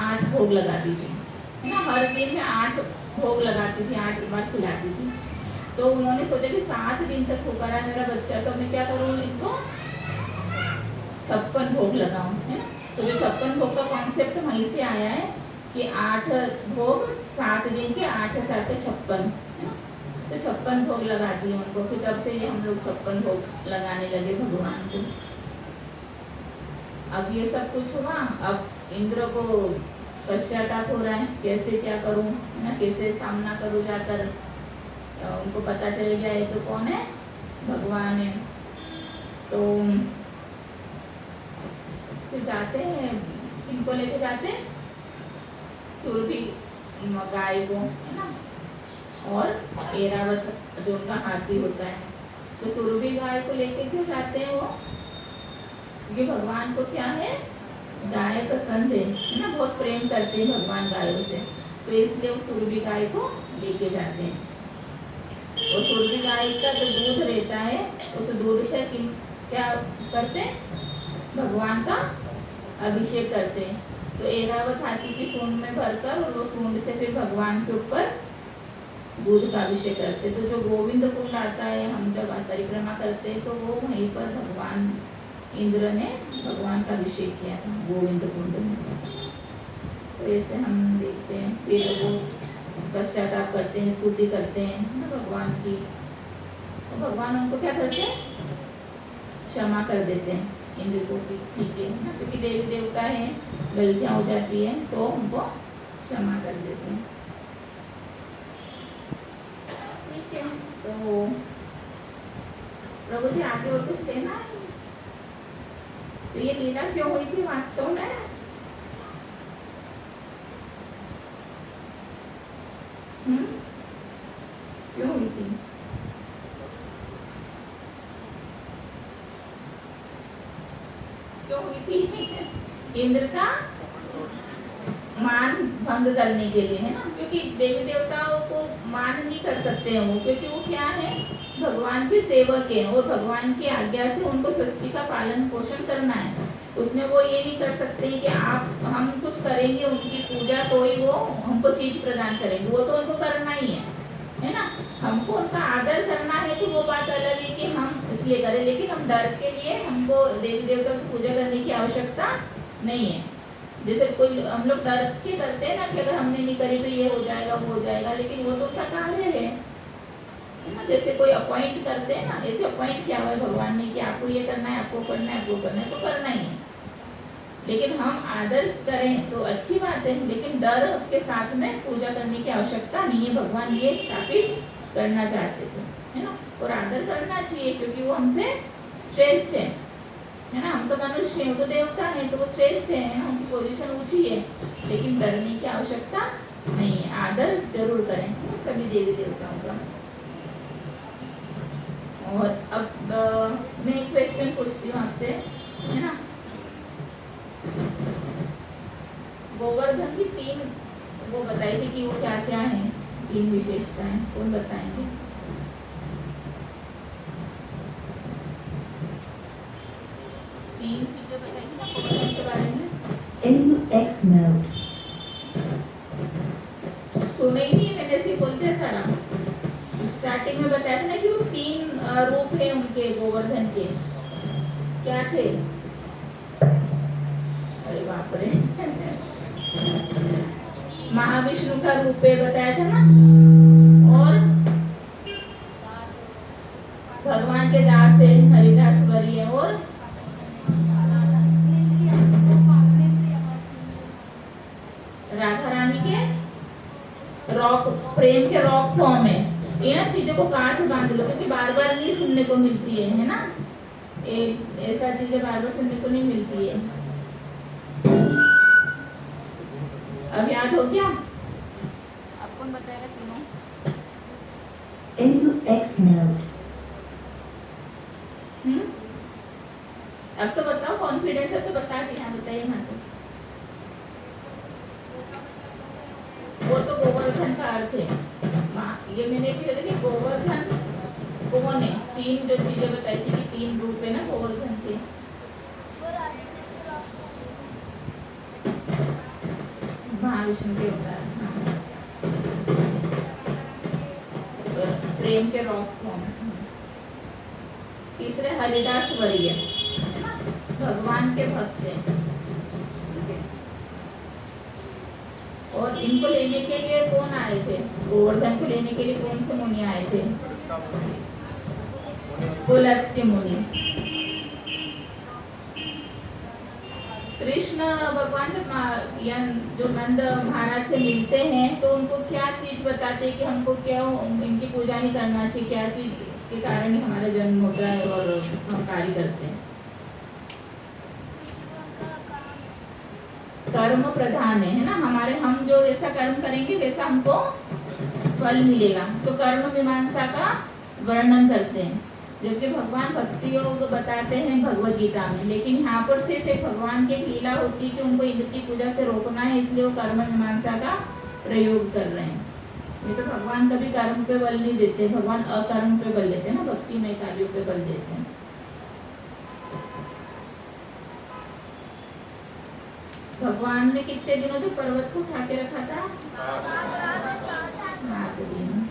8 भोग लगाती थी, है ना। हर दिन में 8 भोग लगाती थी, 8 बार खिलाती थी। तो उन्होंने सोचा कि 7 दिन तक भूखा रहा मेरा बच्चा, तो मैं क्या करूँ, इनको 56 भोग लगाऊं, है ना। तो जो 56 भोग का कॉन्सेप्ट वहीं से आया है कि 8 भोग 7 दिन के, 8 7 56, तो 56 भोग लगा दिए उनको। फिर तब से ये हम लोग 56 भोग लगाने लगे भगवान को। अब ये सब कुछ हुआ, अब इंद्र को पश्चाताप हो रहा है, कैसे क्या करूं, है ना, कैसे सामना करूं जाकर। उनको पता चल गया है तो कौन है, भगवान है। तो फिर जाते हैं, इनको लेके जाते हैं सुरभि गाय को, है ना, और ऐरावत जो उनका हाथी होता है। तो सुरभि गाय को लेके क्यों जाते हैं वो, क्योंकि भगवान को क्या है, गाय पसंद है ना, बहुत प्रेम करते हैं भगवान गायों से, तो इसलिए वो सुरभि गाय को लेके जाते हैं। और सुरभि गाय का जो दूध रहता है, उस दूध से क्या करते हैं, भगवान का अभिषेक करते हैं। तो ऐरावत हाथी की सूंड में भरकर, और वो सूंड से फिर भगवान के ऊपर दूध का अभिषेक करते। तो जो गोविंद कुंड आता है, हम जब परिक्रमा करते हैं, तो वो वहीं पर भगवान इंद्र ने भगवान का अभिषेक किया था, गोविंद कुंड में। तो ऐसे हम देखते हैं, फिर वो पश्चाताप करते हैं, स्तुति करते हैं ना भगवान की, तो भगवान उनको क्या करते हैं, क्षमा कर देते हैं इंद्र को, ठीक है ना, क्योंकि देवी देवता है, गलतियां हो जाती है, तो उनको क्षमा कर देते हैं, ठीक है। तो प्रभु जी आगे और कुछ कहना है, तो ये लीला क्यों हुई थी वास्तव में, क्यों हुई थी, क्यों हुई थी, इंद्र का मान भंग करने के लिए, है ना, क्योंकि देवी देवताओं को मान नहीं कर सकते हैं वो, क्योंकि वो क्या है, भगवान के सेवक हैं, और भगवान की आज्ञा से उनको सृष्टि का पालन पोषण करना है। उसमें वो ये नहीं कर सकते कि आप हम कुछ करेंगे उनकी पूजा तो ही वो हमको चीज प्रदान करेंगे, वो तो उनको करना ही है ना। हमको उनका आदर करना है, तो वो बात अलग है कि हम इसलिए करें, लेकिन हम डर के लिए हमको देवी देवता की पूजा करने की आवश्यकता नहीं है। जैसे कोई हम लोग डर के करते हैं ना कि अगर हमने नहीं करी तो ये हो जाएगा, वो हो जाएगा, लेकिन वो तो उनका कार्य है ना। जैसे कोई अपॉइंट करते हैं ना, ऐसे अपॉइंट किया हुआ है भगवान ने कि आपको ये करना है, आपको करना है, आपको करना है, तो करना ही है। लेकिन हम आदर करें तो अच्छी बात है, लेकिन डर के साथ में पूजा करने की आवश्यकता नहीं है, भगवान ये स्थापित करना चाहते थे, है ना। और आदर करना चाहिए, क्योंकि वो हमसे श्रेष्ठ है ना। हम तो मनुष्य हैं, वो तो देवता है, तो वो श्रेष्ठ है, उनकी पोजीशन ऊंची है, लेकिन डरने की आवश्यकता नहीं है, आदर जरूर करें सभी देवी देवताओं का। और अब मैं एक क्वेश्चन पूछती हूँ आपसे, है ना। गोवर्धन की 3 वो बताई थी कि वो क्या क्या है, 3 विशेषताएं, कौन बताएंगे? तीन चीजें बताई थी ना गोवर्धन के बारे में। सुने ही नहीं, मैंने ऐसे बोलते हैं सारा। स्टार्टिंग में बताया था ना कि वो 3 रूप है उनके, गोवर्धन के। क्या थे? अरे बाप रे महाविष्णु का रूप है बताया था ना, और भगवान के दास है हरिदास वरी, और राधा रानी के रॉक, प्रेम के रॉक फॉर्म है। इन चीजों को काट बांध लो, क्योंकि बार बार नहीं सुनने को मिलती है ना, ऐसा चीजें बार बार सुनने को नहीं मिलती है। अब याद हो गया? अब कौन बताएगा तीनों? अब तो बताओ, कॉन्फिडेंस है तो बता दी। हाँ बताइए। हाँ तो वो तो गोवर्धन का अर्थ है। ये मैंने भी कि गोवर्धन कौन है, 3 जो चीजें बताई थी कि 3 रूप है ना गोवर्धन के। महाविष्णु के अवतार, हाँ। प्रेम के रॉक फॉर्म। तीसरे हरिदास वरीय, है ना, भगवान के भक्त हैं। और इनको लेने के लिए कौन आए थे? गोवर्धन को लेने के लिए कौन से मुनि आए थे? पुलत्स्य मुनि। कृष्ण भगवान जो नंद महाराज से मिलते हैं तो उनको क्या चीज बताते हैं कि हमको क्या इनकी पूजा नहीं करना चाहिए, क्या चीज के कारण ही हमारा जन्म होता है और हम कार्य करते हैं? कर्म प्रधान है ना हमारे, हम जो जैसा कर्म करेंगे वैसा हमको फल मिलेगा। तो कर्म मीमांसा का वर्णन करते हैं, जबकि भगवान भक्ति योग बताते हैं भगवद गीता में। लेकिन यहाँ पर सिर्फ एक भगवान की लीला होती है कि उनको इंद्र की पूजा से रोकना है, इसलिए वो कर्म मीमांसा का प्रयोग कर रहे हैं। ये तो भगवान कभी कर्म पे बल नहीं देते, भगवान अकर्म पे बल देते हैं ना, भक्ति में कार्यों पे बल देते हैं। भगवान ने कितने दिनों तक पर्वत को उठा के रखा था? 7 दिन।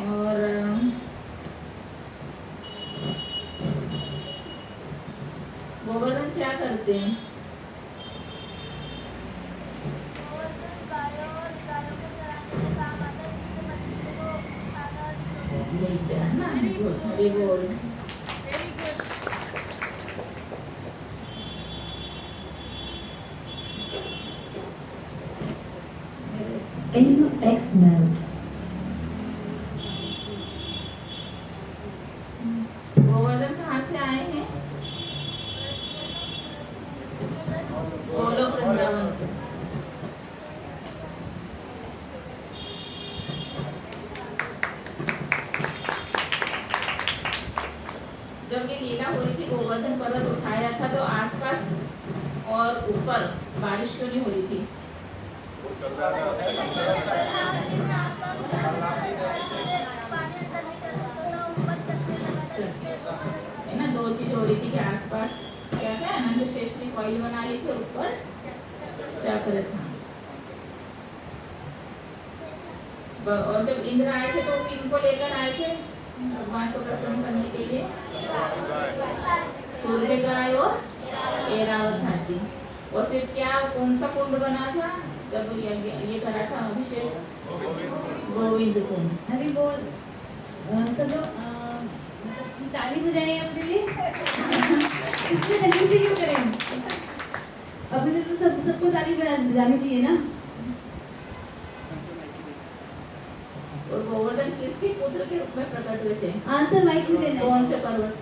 और गोवर्धन क्या करते हैं? मिलते हैं ना, वेरी गुड। गोवर्धन कहाँ से आए हैं? गोलोक वृंदावन से। जब ये लीला हो रही थी, गोवर्धन पर्वत उठाया था, तो आसपास और ऊपर बारिश क्यों नहीं हो रही थी? है ना, 2 चीज हो रही थी कि आसपास क्या क्या अनंत शेष ने कॉइल बना ली थी और ऊपर चक्र था। और जब इंद्र आए थे तो इनको लेकर आए थे भगवान को प्रसन्न करने के लिए, सूर्य गाय और ऐरावत हाथी। और फिर क्या, कौन सा कुंड बना था जब ये करा था अभिषेक? गोविंद कुंड। हरि बोल। सब लोग ताली बजाएं अपने लिए। इसमें जल्दी से क्यों करें? अपने तो सबको ताली बजानी चाहिए ना। और गोवर्धन किसके पुत्र के रूप में प्रकट हुए थे? आंसर माइक में देना। कौन से पर्वत?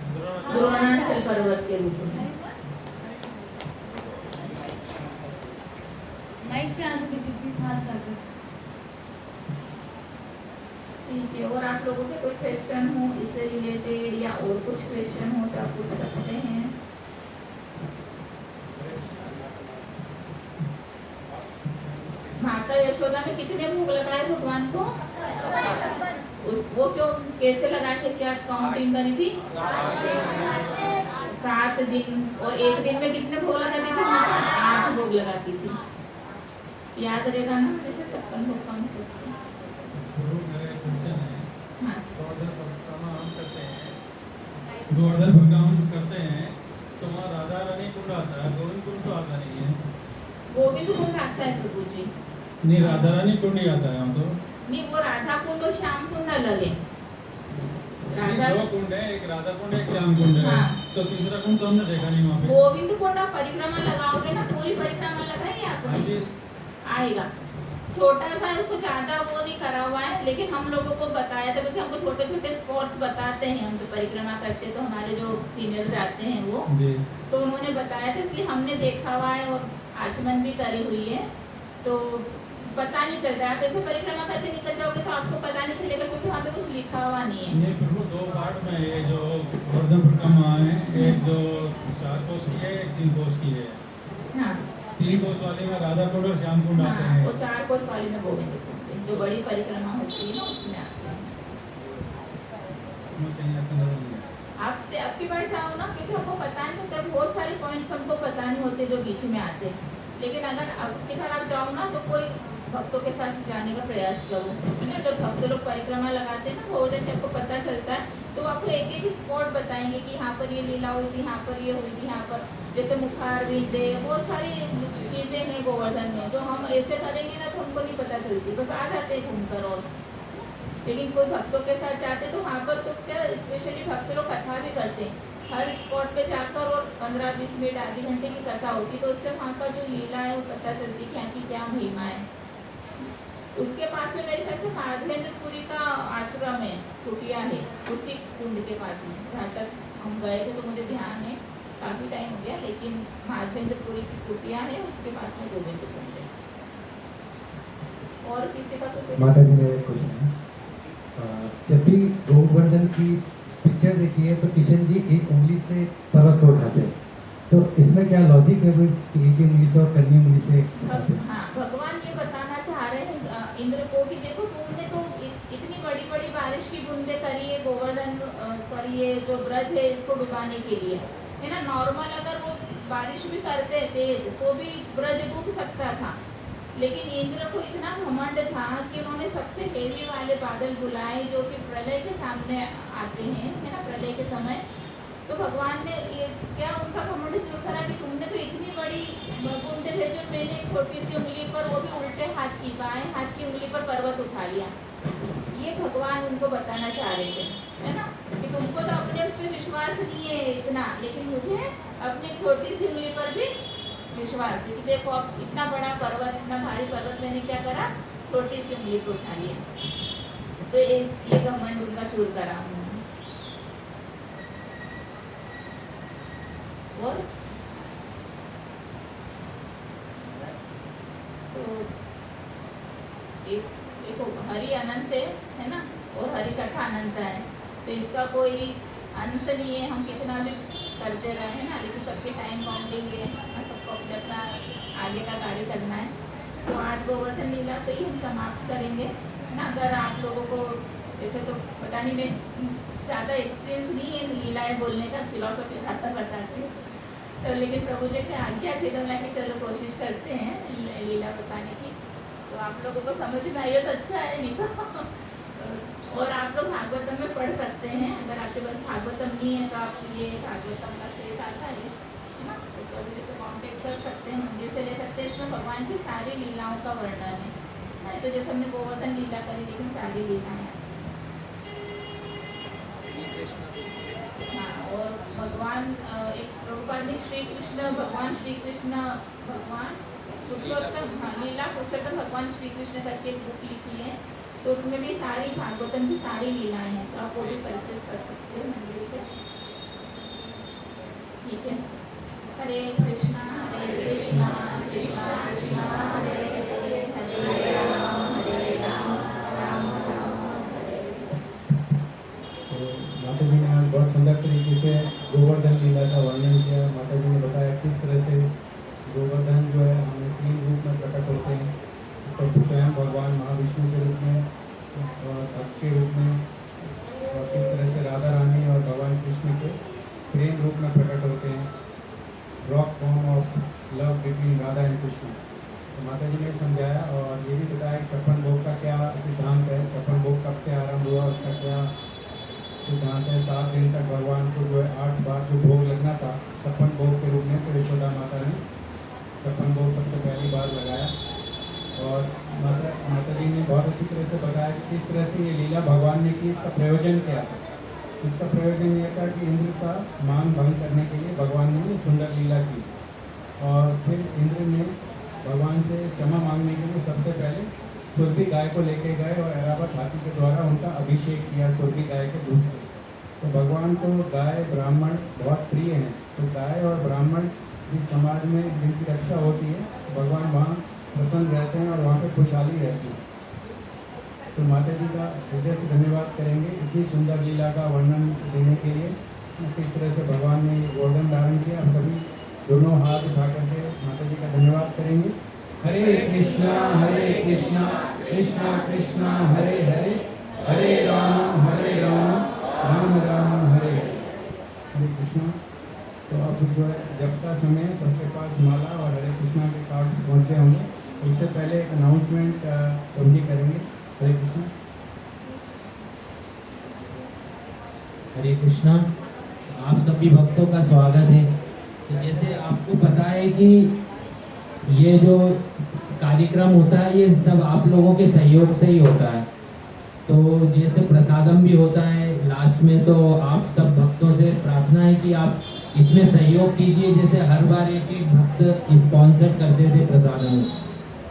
द्रोणाचल पर्वत के रूप में। माइक पे आंसर दीजिए प्लीज, हाथ करके। ठीक है, और आप लोगों के कोई क्वेश्चन हो इससे रिलेटेड या और कुछ क्वेश्चन हो तो आप पूछ सकते हैं। माता यशोदा में कितने भोग लगाए भगवान को? वो क्यों कैसे लगाए थे, क्या काउंटिंग करी थी? 7 दिन, और एक दिन में कितने भोग लगाती थी? 8 भोग लगाती थी। याद रहेगा ना हमेशा 56 भोग कौन से? गोवर्धन परिक्रमा हम करते हैं तो वहाँ राधा रानी कुंड आता है, गोविंद कुंड तो आता नहीं है। गोविंद कुंड आता है प्रभु जी। नहीं, राधा रानी कुंड ही आता है हम तो। नहीं, वो राधा कुंड और श्याम कुंड अलग है। नहीं, 2 कुंड है, एक राधा कुंड एक श्याम कुंड है। हाँ। तो तीसरा कुंड तो हमने देखा नहीं वहाँ पे। गोविंद कुंड आप परिक्रमा लगाओगे ना, पूरी परिक्रमा लगाएंगे हाँ आप? जी। आएगा, छोटा सा है, उसको ज्यादा वो नहीं करा हुआ है, लेकिन हम लोगों को बताया था क्योंकि हमको छोटे छोटे स्पॉट्स बताते हैं, हम जो परिक्रमा करते हैं तो हमारे जो सीनियर जाते हैं वो जी। तो उन्होंने बताया था, इसलिए हमने देखा हुआ है और आचमन भी करी हुई है, तो पता नहीं चलता। आप ऐसे परिक्रमा करके निकल जाओगे तो आपको पता नहीं चलेगा क्योंकि वहाँ पे कुछ लिखा हुआ नहीं है। ये प्रभु 2 पार्ट में ये जो गोवर्धन परिक्रमा है, एक जो 4 कोस की है, एक 3 कोस की है। हाँ 3 कोस वाले में राधा कुंड और श्याम कुंड आते हाँ, हैं। वो 4 कोस वाली में गोविंद कुंड, जो बड़ी परिक्रमा होती है ना उसमें आते हैं। उसमें कहीं ऐसा नजर नहीं है। आप अब की बार जाओ ना, क्योंकि हमको पता नहीं होता, बहुत सारे पॉइंट्स हमको पता नहीं होते जो बीच में आते हैं, लेकिन अगर अब की बार आप जाओ ना तो कोई भक्तों के साथ जाने का प्रयास करो। जब भक्त लोग परिक्रमा लगाते हैं ना गोवर्धन की, आपको पता चलता है तो आपको एक एक स्पॉट बताएंगे कि यहाँ पर ये लीला हुई थी, यहाँ पर ये हुई थी, यहाँ पर जैसे मुखार विद्य, बहुत सारी चीजें हैं गोवर्धन में जो हम ऐसे करेंगे ना तो हमको नहीं पता चलती, बस आ जाते हैं घूमकर। और लेकिन कोई भक्तों के साथ जाते तो वहाँ पर तो क्या स्पेशली भक्त लोग कथा भी करते हैं, हर स्पॉट पे जाकर, और 15-20 मिनट आधे घंटे की कथा होती, तो उससे वहाँ का जो लीला है वो पता चलती क्या की क्या महिमा है। उसके पास में मेरे ख्याल से माधवेंद्रपुरी का आश्रम है, कुटिया है, उसी कुंड के पास में, जहाँ तक हम गए थे तो मुझे ध्यान है, काफी टाइम हो गया, लेकिन माधवेंद्रपुरी की कुटिया है, उसके पास में गोविंद कुंड है। और किसी का तो माता जी मेरा क्वेश्चन है, जब भी गोवर्धन की पिक्चर देखी है तो किशन जी एक उंगली से पर्वत को उठाते हैं, तो इसमें क्या लॉजिक है कि एक ही उंगली से और कन्या उंगली से उठाते हैं? हाँ, भगवान ये बताना चाह रहे हैं इंद्र को कि देखो तुमने तो इतनी बड़ी बड़ी बारिश की बूंदे करी है गोवर्धन, सॉरी ये जो ब्रज है इसको डुबाने के लिए, है ना। नॉर्मल अगर वो बारिश भी करते तेज तो भी ब्रज डूब सकता था, लेकिन इंद्र को इतना घमंड था कि उन्होंने सबसे हेवी वाले बादल बुलाए जो कि प्रलय के सामने आते हैं, है ना, प्रलय के समय। तो भगवान ने ये क्या उनका घमंड चूर करा कि तुमने तो इतनी बड़ी बूंदे भेजो, मैंने एक छोटी सी उंगली पर, वो भी उल्टे हाथ की, बाएं हाथ की उंगली पर पर्वत उठा लिया। ये भगवान उनको बताना चाह रहे थे, है ना, कि तुमको तो अपने उस पर विश्वास नहीं है इतना, लेकिन मुझे अपनी छोटी सी उंगली पर भी विश्वास है कि देखो अब इतना बड़ा पर्वत, इतना भारी पर्वत मैंने क्या करा, छोटी सी उंगली से उठा लिया। तो ये घमंड उनका चूर करा उन्होंने। और तो एक हरि अनंत है ना, और हरि कथा अनंत है, तो इसका कोई अंत नहीं है, हम कितना भी करते रहे हैं ना, लेकिन सबके टाइम बाउंडिंग है, सबको अपना आगे का कार्य करना है। तो आज गोवर्धन लीला तो ही हम समाप्त करेंगे, है ना। अगर आप लोगों को वैसे तो पता नहीं, मैं ज़्यादा एक्सपीरियंस नहीं है लीलाएँ बोलने का, फिलोसफी ज़्यादा बताती हूँ, तो लेकिन प्रभु जी की आज्ञा थी तो मैं कि चलो कोशिश करते हैं लीला बताने की, तो आप लोगों को समझ में आई तो अच्छा है, नहीं तो और आप लोग भागवतम में पढ़ सकते हैं, अगर आपके पास भागवतम नहीं है तो आप ये भागवतम का सेट आता है ना, तो प्रभु जी से कॉन्टेक्ट कर सकते हैं, मंदिर से ले सकते हैं। इसमें भगवान की सारी लीलाओं का वर्णन है, तो जैसे हमने गोवर्धन लीला करी, लेकिन सारी लीलाएँ। हाँ, और भगवान एक प्रभुपाद ने श्री कृष्ण भगवान पुरुषोत्तम, हाँ, लीला पुरुषोत्तम भगवान श्री कृष्ण करके एक बुक लिखी है, तो उसमें भी सारी भागवतम की सारी लीलाएं हैं, तो आप वो भी परचेज कर सकते हैं मंदिर से, ठीक है। हरे कृष्णा कृष्णा कृष्णा हरे हरे, हरे राम राम राम हरे। सुंदर तरीके से गोवर्धन लीला का वर्णन किया। माता जी ने बताया किस तरह से गोवर्धन जो है हमें 3 रूप में प्रकट होते हैं, तो स्वयं भगवान महाविष्णु के रूप में और भक्त के रूप में, और किस तरह से राधा रानी और भगवान कृष्ण के प्रेम रूप में प्रकट होते हैं, rock form of love between Radha and Krishna. तो माता जी ने समझाया और ये भी बताया कि 56 भोग का क्या सिद्धांत है, 56 भोग कब से आरंभ हुआ, उसका क्या सिद्धांत है। 7 दिन तक भगवान को जो है 8 बार जो भोग लगना था 56 भोग के रूप में, तो यशोदा माता ने 56 भोग सबसे पहली बार लगाया। और माता जी ने बहुत अच्छी तरह से बताया कि किस तरह से ये लीला भगवान ने की, इसका प्रयोजन क्या था। इसका प्रयोजन ये था कि इंद्र का मान भंग करने के लिए भगवान ने सुंदर लीला की, और फिर इंद्र ने भगवान से क्षमा मांगने के लिए सबसे पहले सुरभि गाय को लेके गए और ऐरावत हाथी के द्वारा उनका अभिषेक किया सुरभि गाय के दूध से। तो भगवान को गाय ब्राह्मण बहुत प्रिय हैं, तो गाय और ब्राह्मण जिस समाज में जिनकी रक्षा होती है भगवान वहाँ प्रसन्न रहते हैं और वहाँ पे खुशहाली रहती है। तो माता जी का हृदय से धन्यवाद करेंगे इतनी सुंदर लीला का वर्णन देने के लिए, किस तरह से भगवान ने गोल्डन धारण किया। हम सभी दोनों हाथ उठा करके माता जी का धन्यवाद करेंगे। हरे कृष्णा कृष्णा कृष्णा हरे हरे, हरे राम राम राम हरे हरे कृष्णा। तो अब जो है जब का समय सबके पास माला और हरे कृष्णा के कार्ड पहुँचे होंगे, उससे पहले एक अनाउंसमेंट हम भी करेंगे। हरे कृष्णा। हरे कृष्णा। आप सभी भक्तों का स्वागत है। तो जैसे आपको पता है कि ये जो कार्यक्रम होता है ये सब आप लोगों के सहयोग से ही होता है। तो जैसे प्रसादम भी होता है लास्ट में, तो आप सब भक्तों से प्रार्थना है कि आप इसमें सहयोग कीजिए। जैसे हर बार एक भक्त स्पॉन्सर करते थे प्रसादम,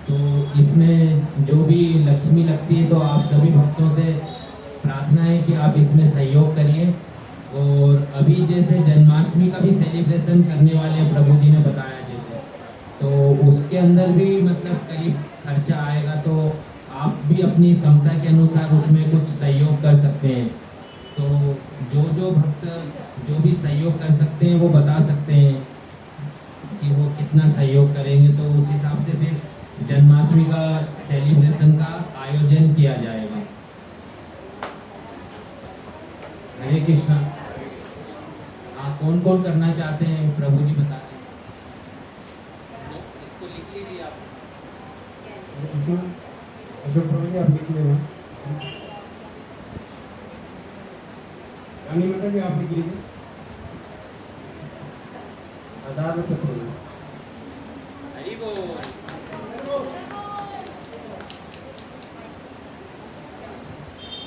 तो इसमें जो भी लक्ष्मी लगती है तो आप सभी भक्तों से प्रार्थना है कि आप इसमें सहयोग करिए। और अभी जैसे जन्माष्टमी का भी सेलिब्रेशन करने वाले हैं, प्रभु जी ने बताया जैसे, तो उसके अंदर भी मतलब करीब खर्चा आएगा, तो आप भी अपनी क्षमता के अनुसार उसमें कुछ सहयोग कर सकते हैं। तो जो भक्त जो भी सहयोग कर सकते हैं वो बता सकते हैं कि वो कितना सहयोग करेंगे, तो उस हिसाब से फिर जन्माष्टमी का सेलिब्रेशन का आयोजन किया जाएगा। हरे कृष्णा। हाँ, कौन कौन करना चाहते हैं प्रभु जी बता दें। इसको लिख लीजिए आप। अशोक प्रभु जी आप लिख लेना। रानी माता जी आप लिख लीजिए। आधार में तक होना। हरि बोल।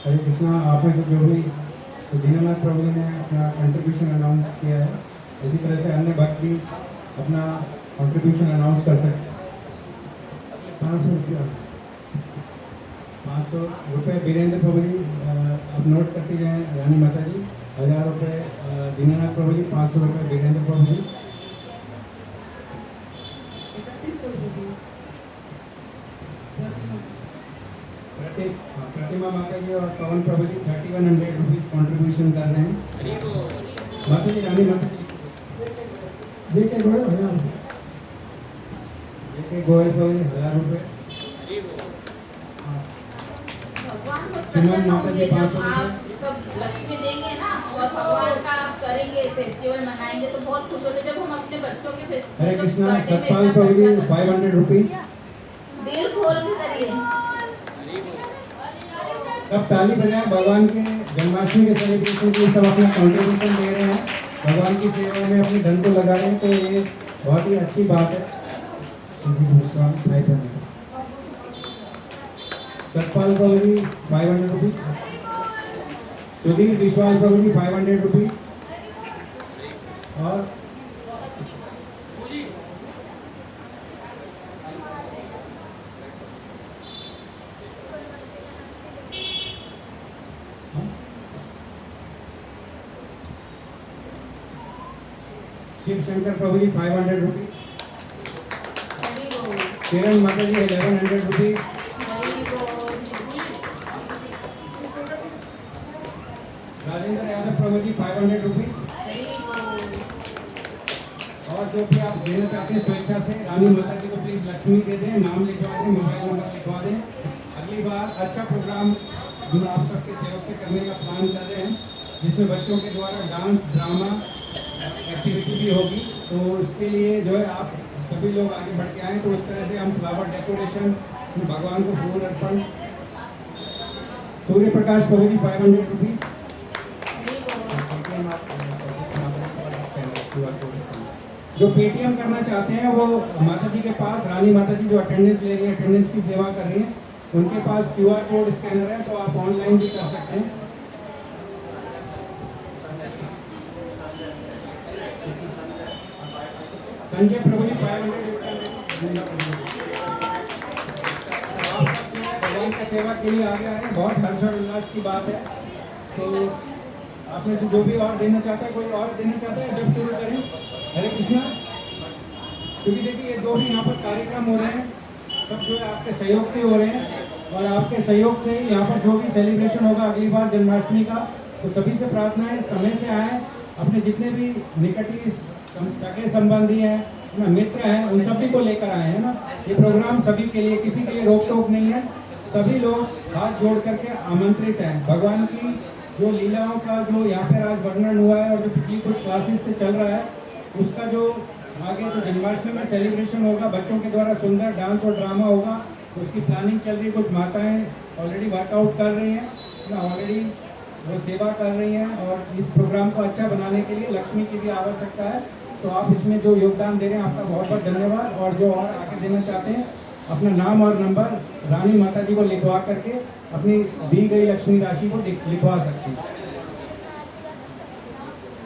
हरे कृष्णा। आपने जो भी तो दीनानाथ प्रभु ने अपना कंट्रीब्यूशन अनाउंस किया है, इसी तरह से अन्य भक्त भी अपना कंट्रीब्यूशन अनाउंस कर सकते हैं। 500 रुपये वीरेंद्र प्रभु जी आप नोट करते जाएँ। रानी माता जी 1000 रुपये दीनानाथ प्रभु जी, 500 रुपये वीरेंद्र प्रभु जी। प्रतिमा माता जी और पवन प्रभु जी 3100 रुपीज़ कॉन्ट्रीब्यूशन कर रहे हैं। माता जी रानी माता जी जेके गोयल 1000 रुपये, जेके गोयल प्रभु जी 1000 रुपये। भगवान बहुत प्रसन्न होंगे जब आप सब लक्ष्मी देंगे ना और भगवान का आप करेंगे, फेस्टिवल मनाएंगे तो बहुत खुश होते। जब हम अपने बच्चों के हरे कृष्णा। सतपाल प्रभु जी 500 रुपीज़। दिल खोल के करिए। सब ताली बजाएं भगवान के जन्माष्टमी के सेलिब्रेशन के लिए। सब अपना कंट्रीब्यूशन दे रहे हैं, भगवान की सेवा में अपने धन को लगा रहे हैं, तो ये बहुत ही अच्छी बात है। सतपाल प्रभु जी 500 रुपीज़। सुधीर विश्वास प्रभु जी 500 रुपीज़। और शिव शंकर प्रभु जी 500 रुपीज़। किरण माता जी 1100 रुपीज़। राजेंद्र यादव प्रभु जी 500 रुपीज। और जो भी आप देना चाहते हैं स्वेच्छा से रानी माता जी को प्लीज लक्ष्मी दे दें, नाम लिखवा दें, मोबाइल नंबर लिखवा दें। अगली बार अच्छा प्रोग्राम जो आप सबके सहयोग से करने का प्लान कर रहे हैं, जिसमें बच्चों के द्वारा डांस ड्रामा एक्टिविटी भी होगी, तो उसके लिए जो है आप सभी लोग आगे बढ़ के आए। तो उस तरह से हम फ्लावर डेकोरेशन, भगवान को फूल अर्पण। सूर्य प्रकाश प्रभु जी 500 रुपीज। जो पेटीएम करना चाहते हैं वो माता जी के पास, रानी माता जी जो अटेंडेंस ले रही है, अटेंडेंस की सेवा कर रही है, उनके पास QR कोड स्कैनर है, तो आप ऑनलाइन भी कर सकते हैं। संजय प्रभु जी 500 भगवान की सेवा के लिए आगे आए, बहुत हर्षोल्लास की बात है। तो आप में से जो भी और देना चाहता है, कोई और देना चाहता है, जब शुरू करें। हरे कृष्णा। क्योंकि देखिए ये जो भी यहाँ पर कार्यक्रम हो रहे हैं सब जो है आपके सहयोग से हो रहे हैं, और आपके सहयोग से यहाँ पर जो भी सेलिब्रेशन होगा अगली बार जन्माष्टमी का, तो सभी से प्रार्थना है समय से आए, अपने जितने भी निकटी सगे संबंधी हैं, ना मित्र हैं, उन सभी को लेकर आए हैं ना। ये प्रोग्राम सभी के लिए, किसी के लिए रोक टोक नहीं है, सभी लोग हाथ जोड़ करके आमंत्रित हैं। भगवान की जो लीलाओं का जो यहाँ पर आज वर्णन हुआ है, और जो पिछली कुछ क्लासेस से चल रहा है, उसका जो आगे जो जन्माष्टमी में सेलिब्रेशन होगा, बच्चों के द्वारा सुंदर डांस और ड्रामा होगा, उसकी प्लानिंग चल रही है। कुछ माताएं ऑलरेडी वर्कआउट कर रही हैं, ऑलरेडी वो सेवा कर रही हैं, और इस प्रोग्राम को अच्छा बनाने के लिए लक्ष्मी की भी आवश्यकता है। तो आप इसमें जो योगदान दे रहे हैं आपका बहुत बहुत धन्यवाद। और जो और आगे देना चाहते हैं, अपना नाम और नंबर रानी माता जी को लिखवा करके अपनी दी गई लक्ष्मी राशि को लिखवा सकते हैं।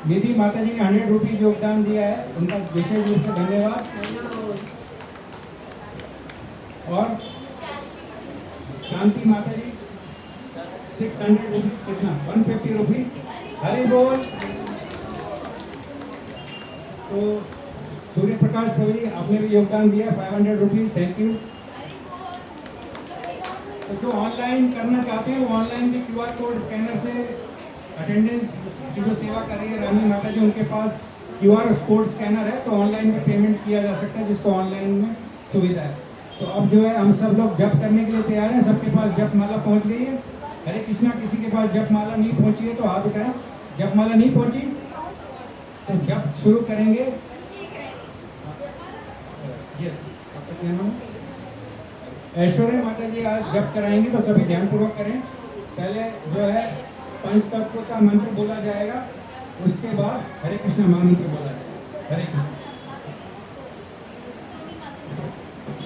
निधि माता जी ने 100 रुपीज योगदान दिया है, उनका विशेष रूप से धन्यवाद। और शांति माता जी 600 रुपीज, कितना 150 रुपीज। हरि बोल। तो सूर्य प्रकाश प्रभु जी आपने भी योगदान दिया 500 रुपीज, थैंक यू। तो जो ऑनलाइन करना चाहते हैं वो ऑनलाइन भी QR कोड स्कैनर से अटेंडेंस की जो सेवा कर रही है रानी माता जी, उनके पास QR कोड स्कैनर है, तो ऑनलाइन में पेमेंट किया जा सकता है, जिसको ऑनलाइन में सुविधा है। तो अब जो है हम सब लोग जप करने के लिए तैयार हैं। सबके पास जप माला पहुंच गई है। हरे कृष्णा। किसी के पास जप माला नहीं पहुंची है तो हाथ उठाएं। जप माला नहीं पहुंची तो जप शुरू करेंगे। यस, ऐश्वर्या माता जी आज जप कराएंगे, तो सभी ध्यानपूर्वक करें। पहले जो है पंच तत्व का मंत्र बोला जाएगा, उसके बाद हरे कृष्णा महामंत्र बोला जाएगा। हरे कृष्ण।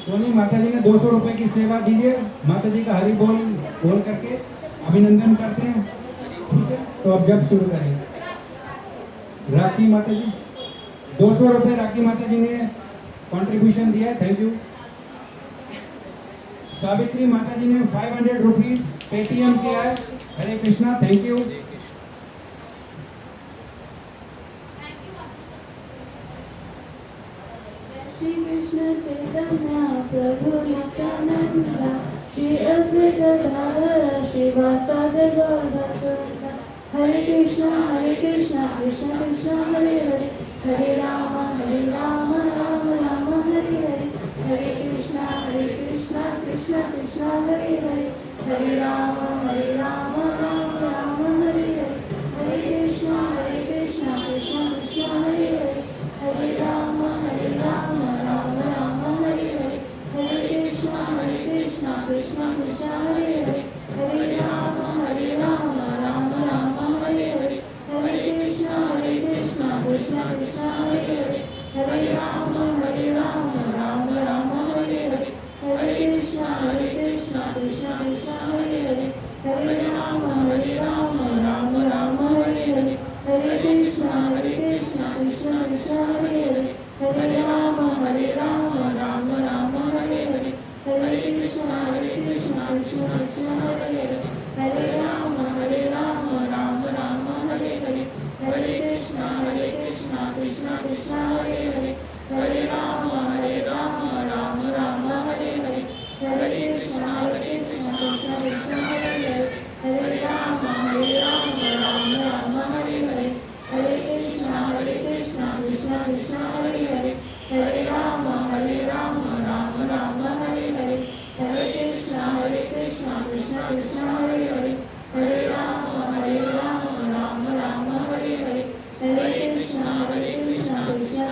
सोनी माता जी ने 200 रुपए की सेवा दीजिए। माता जी का हरि बोल बोल करके अभिनंदन करते हैं, ठीक है। तो अब जब शुरू करें। राखी माता जी 200 रुपए राखी माता जी ने कंट्रीब्यूशन दिया, थैंक यू। सावित्री माता जी ने 500 रुपीज पेटीएम किया है, हरे कृष्णा, थैंक यू। श्री कृष्ण चैतन्य प्रभु नित्यानंद श्री अद्वैत गदाधर श्रीवासादि गौरभक्ता। हरे कृष्णा कृष्ण कृष्ण हरे हरे, हरे राम राम राम हरे हरे। हरे कृष्णा कृष्ण कृष्ण हरे हरे, हरे राम